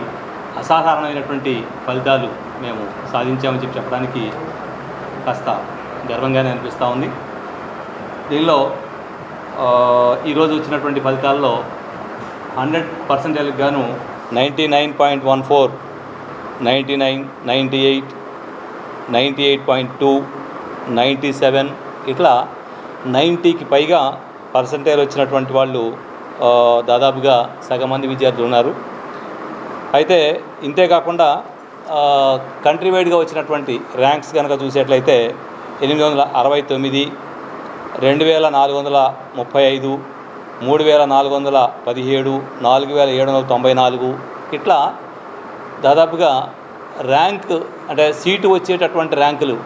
అసాధారణమైనటువంటి ఫలితాలు మేము సాధించామని చెప్పడానికి కాస్త గర్వంగానే అనిపిస్తూ ఉంది. దీనిలో ఈరోజు వచ్చినటువంటి ఫలితాల్లో 100% గాను 99.14, 99, 98, 98.2, 97 ఇట్లా 90కి పైగా పర్సంటేజ్ వచ్చినటువంటి వాళ్ళు దాదాపుగా సగం మంది విద్యార్థులు ఉన్నారు. అయితే ఇంతే కాకుండా కంట్రీ వైడ్గా వచ్చినటువంటి ర్యాంక్స్ కనుక చూసేట్లయితే 869, 2,435, 3,417, 4,794 ఇట్లా దాదాపుగా ర్యాంక్ అంటే సీటు వచ్చేటటువంటి ర్యాంకులు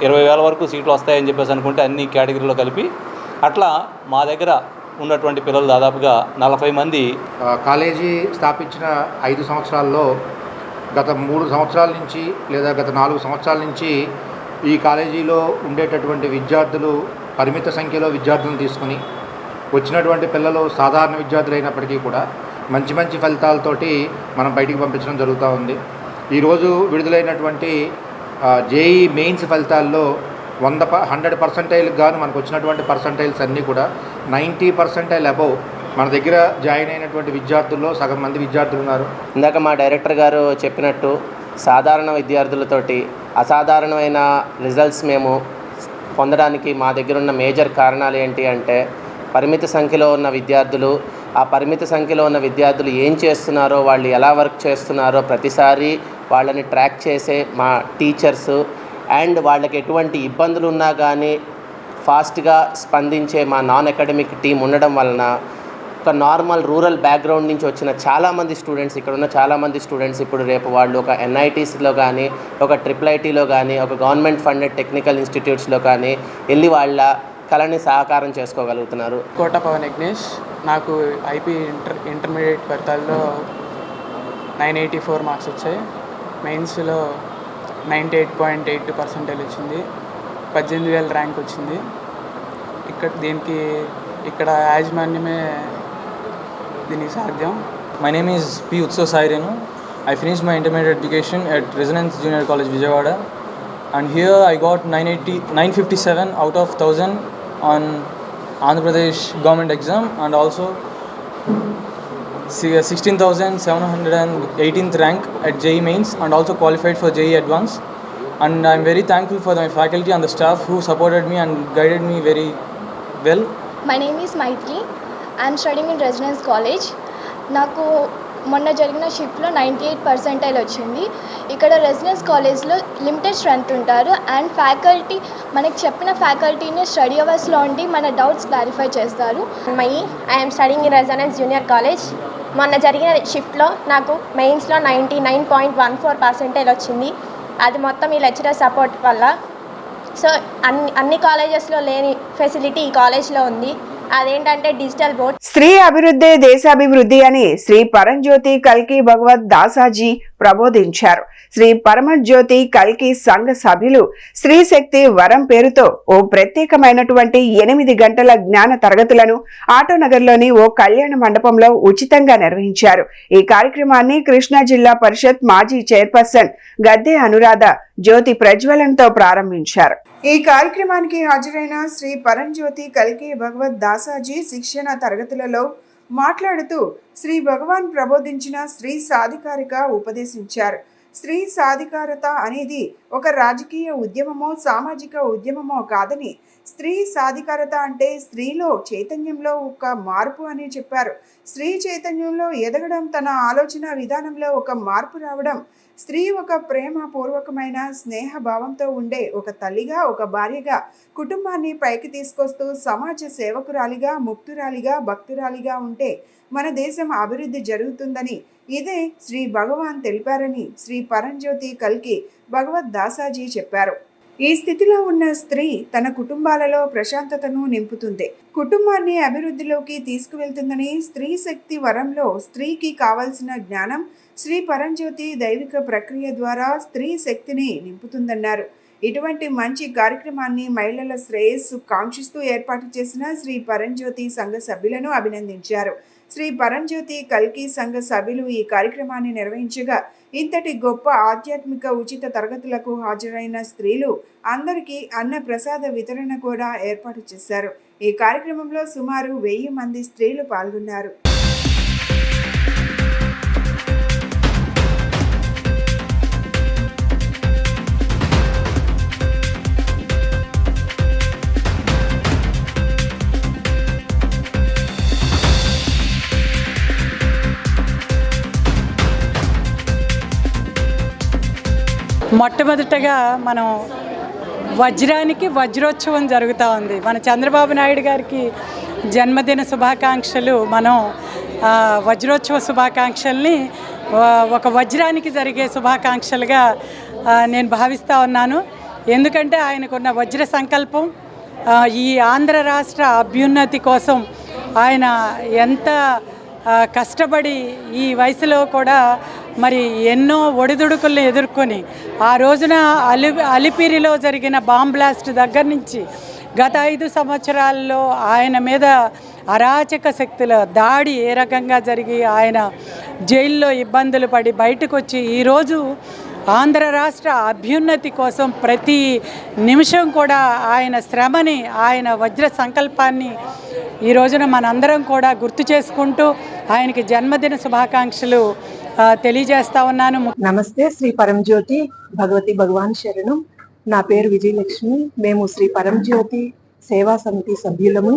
20,000 వరకు సీట్లు వస్తాయని చెప్పేసి అనుకుంటే అన్ని కేటగిరీలో కలిపి అట్లా మా దగ్గర ఉన్నటువంటి పిల్లలు దాదాపుగా 40 మంది. కాలేజీ స్థాపించిన 5 సంవత్సరాల్లో గత 3 సంవత్సరాల నుంచి లేదా గత 4 సంవత్సరాల నుంచి ఈ కాలేజీలో ఉండేటటువంటి విద్యార్థులు పరిమిత సంఖ్యలో విద్యార్థులను తీసుకుని వచ్చినటువంటి పిల్లలు సాధారణ విద్యార్థులు అయినప్పటికీ కూడా మంచి మంచి ఫలితాలతోటి మనం బయటికి పంపించడం జరుగుతూ ఉంది. ఈరోజు విడుదలైనటువంటి జేఈ మెయిన్స్ ఫలితాల్లో 100% గాను మనకు వచ్చినటువంటి పర్సంటైల్స్ అన్నీ కూడా 90% అబవ్ మన దగ్గర జాయిన్ అయినటువంటి విద్యార్థుల్లో సగం మంది విద్యార్థులు ఉన్నారు. ఇందాక మా డైరెక్టర్ గారు చెప్పినట్టు సాధారణ విద్యార్థులతోటి అసాధారణమైన రిజల్ట్స్ మేము పొందడానికి మా దగ్గర ఉన్న మేజర్ కారణాలు ఏంటి అంటే పరిమిత సంఖ్యలో ఉన్న విద్యార్థులు, ఆ పరిమిత సంఖ్యలో ఉన్న విద్యార్థులు ఏం చేస్తున్నారో, వాళ్ళు ఎలా వర్క్ చేస్తున్నారో ప్రతిసారి వాళ్ళని ట్రాక్ చేసే మా టీచర్సు అండ్ వాళ్ళకి ఎటువంటి ఇబ్బందులు ఉన్నా కానీ ఫాస్ట్గా స్పందించే మా నాన్ అకాడమిక్ టీం ఉండడం వలన ఒక నార్మల్ రూరల్ బ్యాక్గ్రౌండ్ నుంచి వచ్చిన చాలామంది స్టూడెంట్స్, ఇక్కడ ఉన్న చాలామంది స్టూడెంట్స్ ఇప్పుడు రేపు వాళ్ళు ఒక ఎన్ఐటీస్లో కానీ, ఒక IIITలో కానీ, ఒక గవర్నమెంట్ ఫండెడ్ టెక్నికల్ ఇన్స్టిట్యూట్స్లో కానీ వెళ్ళి వాళ్ళ కళని సహకారం చేసుకోగలుగుతున్నారు. కోట పవన్ యజ్ఞేష్. నాకు ఐపీ ఇంటర్మీడియట్ ఫలితాల్లో 984 మార్క్స్ వచ్చాయి. మెయిన్స్లో 98.82% వచ్చింది. 18,000 ర్యాంక్ వచ్చింది. ఇక్కడ యాజమాన్యమే దీనికి సాధ్యం. My name is P. Utsav Sairenu. I finished my intermediate education at Resonance Junior College, Vijayawada. And here I got 957 out of 1000 on Andhra Pradesh government exam and also 16,718th rank at JEE Mains and also qualified for JEE Advanced. And I'm very thankful for my faculty and the staff who supported me and guided me very well. My name is Maitri. I'm studying in residence college. నాకు మొన్న జరిగిన షిఫ్ట్లో 98% వచ్చింది. ఇక్కడ residence కాలేజ్లో limited strength ఉంటారు and faculty మనకి చెప్పిన ఫ్యాకల్టీని స్టడీ అవర్స్లో ఉండి మన డౌట్స్ క్లారిఫై చేస్తారు. I'm studying in residence junior college. మొన్న జరిగిన షిఫ్ట్లో నాకు మెయిన్స్లో 99.14% వచ్చింది. అది మొత్తం ఈ లెక్చరర్ సపోర్ట్ వల్ల. సో అన్ని కాలేజెస్లో లేని ఫెసిలిటీ ఈ కాలేజ్లో ఉంది. అదేంటంటే డిజిటల్ బోర్డ్. స్త్రీ అభివృద్ధి దేశాభివృద్ధి అని శ్రీ పరంజ్యోతి కల్కి భగవద్ దాసాజీ ప్రబోధించారు. శ్రీ పరమజ్యోతి కల్కి సంఘ సభ్యులు స్త్రీ శక్తి వరం పేరుతో ఓ ప్రత్యేకమైనటువంటి 8 గంటల జ్ఞాన తరగతులను ఆటోనగర్లోని ఓ కళ్యాణ మండపంలో ఉచితంగా నిర్వహించారు. ఈ కార్యక్రమాన్ని కృష్ణా జిల్లా పరిషత్ మాజీ చైర్పర్సన్ గద్దె అనురాధ జ్యోతి ప్రజ్వలనతో ప్రారంభించారు. ఈ కార్యక్రమానికి హాజరైన శ్రీ పరంజ్యోతి కల్కి భగవద్ దాసాజీ శిక్షణ తరగతులలో మాట్లాడుతూ శ్రీ భగవాన్ ప్రబోధించిన స్త్రీ సాధికారిక ఉపదేశించారు. స్త్రీ సాధికారత అనేది ఒక రాజకీయ ఉద్యమమో సామాజిక ఉద్యమమో కాదని, స్త్రీ సాధికారత అంటే స్త్రీలో చైతన్యంలో ఒక మార్పు అని చెప్పారు. స్త్రీ చైతన్యంలో ఎదగడం, తన ఆలోచన విధానంలో ఒక మార్పు రావడం, స్త్రీ ఒక ప్రేమపూర్వకమైన స్నేహ భావంతో ఉండే ఒక తల్లిగా, ఒక భార్యగా కుటుంబాన్ని పైకి తీసుకొస్తూ సమాజ సేవకురాలిగా, ముక్తురాలిగా, భక్తురాలిగా ఉంటే మన దేశం అభివృద్ధి జరుగుతుందని, ఇదే శ్రీ భగవాన్ తెలిపారని శ్రీ పరంజ్యోతి కల్కి భగవద్ దాసాజీ చెప్పారు. ఈ స్థితిలో ఉన్న స్త్రీ తన కుటుంబాలలో ప్రశాంతతను నింపుతుంది, కుటుంబాన్ని అభివృద్ధిలోకి తీసుకువెళ్తుందని, స్త్రీ శక్తి వరంలో స్త్రీకి కావలసిన జ్ఞానం శ్రీ పరంజ్యోతి దైవిక ప్రక్రియ ద్వారా స్త్రీ శక్తిని నింపుతుందన్నారు. ఇటువంటి మంచి కార్యక్రమాన్ని మహిళల శ్రేయస్సు కాంక్షిస్తూ ఏర్పాటు చేసిన శ్రీ పరంజ్యోతి సంఘ సభ్యులను అభినందించారు. శ్రీ పరంజ్యోతి కల్కి సంఘ సభ్యులు ఈ కార్యక్రమాన్ని నిర్వహించగా ఇంతటి గొప్ప ఆధ్యాత్మిక ఉచిత తరగతులకు హాజరైన స్త్రీలు అందరికీ అన్న ప్రసాద వితరణ కూడా ఏర్పాటు చేశారు. ఈ కార్యక్రమంలో సుమారు 1000 మంది స్త్రీలు పాల్గొన్నారు. మొట్టమొదటగా మనం వజ్రానికి వజ్రోత్సవం జరుగుతూ ఉంది. మన చంద్రబాబు నాయుడు గారికి జన్మదిన శుభాకాంక్షలు. మనం వజ్రోత్సవ శుభాకాంక్షల్ని ఒక వజ్రానికి జరిగే శుభాకాంక్షలుగా నేను భావిస్తూ ఉన్నాను. ఎందుకంటే ఆయనకున్న వజ్ర సంకల్పం, ఈ ఆంధ్ర రాష్ట్ర అభ్యున్నతి కోసం ఆయన ఎంత కష్టపడి ఈ వయసులో కూడా మరి ఎన్నో ఒడిదుడుకులను ఎదుర్కొని ఆ రోజున అలిపిరిలో జరిగిన బాంబ్ బ్లాస్ట్ దగ్గర నుంచి గత 5 సంవత్సరాల్లో ఆయన మీద అరాచక శక్తుల దాడి ఏ రకంగా జరిగి ఆయన జైల్లో ఇబ్బందులు పడి బయటకు వచ్చి ఈరోజు ఆంధ్ర రాష్ట్ర అభ్యున్నతి కోసం ప్రతి నిమిషం కూడా ఆయన శ్రమని, ఆయన వజ్ర సంకల్పాన్ని ఈ రోజున మనందరం కూడా గుర్తు చేసుకుంటూ ఆయనకి జన్మదిన శుభాకాంక్షలు తెలియజేస్తా ఉన్నాను. నమస్తే. శ్రీ పరంజ్యోతి భగవతి భగవాన్ శరణం. నా పేరు విజయలక్ష్మి. మేము శ్రీ పరంజ్యోతి సేవా సమితి సభ్యులము.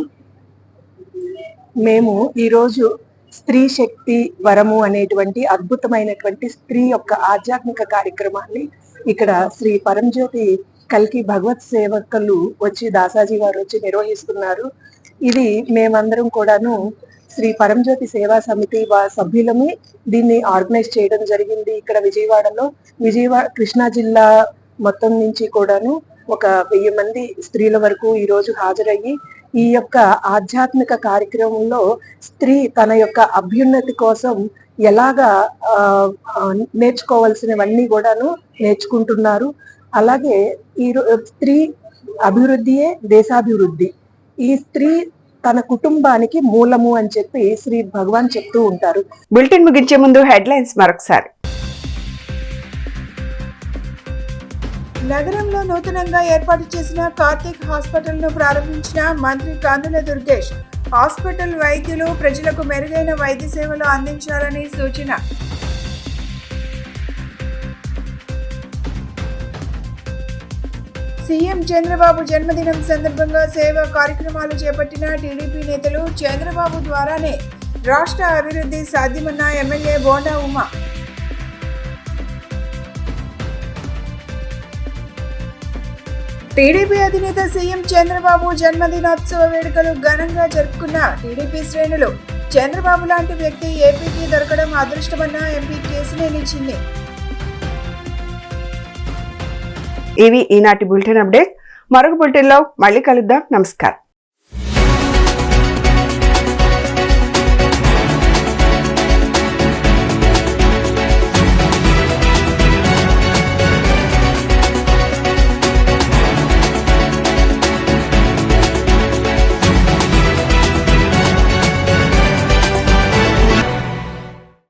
మేము ఈరోజు స్త్రీ శక్తి వరము అనేటువంటి అద్భుతమైనటువంటి స్త్రీ యొక్క ఆధ్యాత్మిక కార్యక్రమాన్ని ఇక్కడ శ్రీ పరంజ్యోతి కల్కి భగవత్ సేవకులు వచ్చి దాసాజీ వారు వచ్చి నిర్వహిస్తున్నారు. ఇది మేమందరం కూడాను శ్రీ పరంజ్యోతి సేవా సమితి సభ్యులమే దీన్ని ఆర్గనైజ్ చేయడం జరిగింది. ఇక్కడ విజయవాడలో కృష్ణా జిల్లా మొత్తం నుంచి కూడాను ఒక 1000 మంది స్త్రీల వరకు ఈరోజు హాజరయ్యి ఈ యొక్క ఆధ్యాత్మిక కార్యక్రమంలో స్త్రీ తన యొక్క అభ్యున్నతి కోసం ఎలాగా నేర్చుకోవాల్సినవన్నీ కూడాను నేర్చుకుంటున్నారు. అలాగే ఈ స్త్రీ అభివృద్ధియే దేశాభివృద్ధి. ఈ స్త్రీ తన కుటుంబానికి మూలము అని చెప్పి శ్రీ భగవాన్ చెప్తూ ఉంటారు. బులెటిన్ ముగించే ముందు హెడ్లైన్స్ మరొకసారి. నగరంలో నూతనంగా ఏర్పాటు చేసిన కార్తిక్ హాస్పిటల్ ను ప్రారంభించిన మంత్రి కందుల దుర్గేష్. హాస్పిటల్ వైద్యులు ప్రజలకు మెరుగైన వైద్య సేవలు అందించాలని సూచన. సీఎం చంద్రబాబు జన్మదినం సందర్భంగా సేవా కార్యక్రమాలు చేపట్టిన టీడీపీ నేతలు చంద్రబాబు ద్వారానే రాష్ట్ర అభివృద్ధి సాధ్యమన్న ఎమ్మెల్యే బోండా ఉమా. టీడీపీ అధినేత సీఎం చంద్రబాబు జన్మదినోత్సవ వేడుకలు ఘనంగా జరుపుకున్న టీడీపీ శ్రేణులు. చంద్రబాబు లాంటి వ్యక్తి ఏపీకి దొరకడం అదృష్టమన్న ఎంపీ కేశినేని చిన్ని. ఇవి ఈనాటి బులెటిన్ అప్డేట్. మరొక బులెటిన్లో మళ్ళీ కలుద్దాం. నమస్కారం.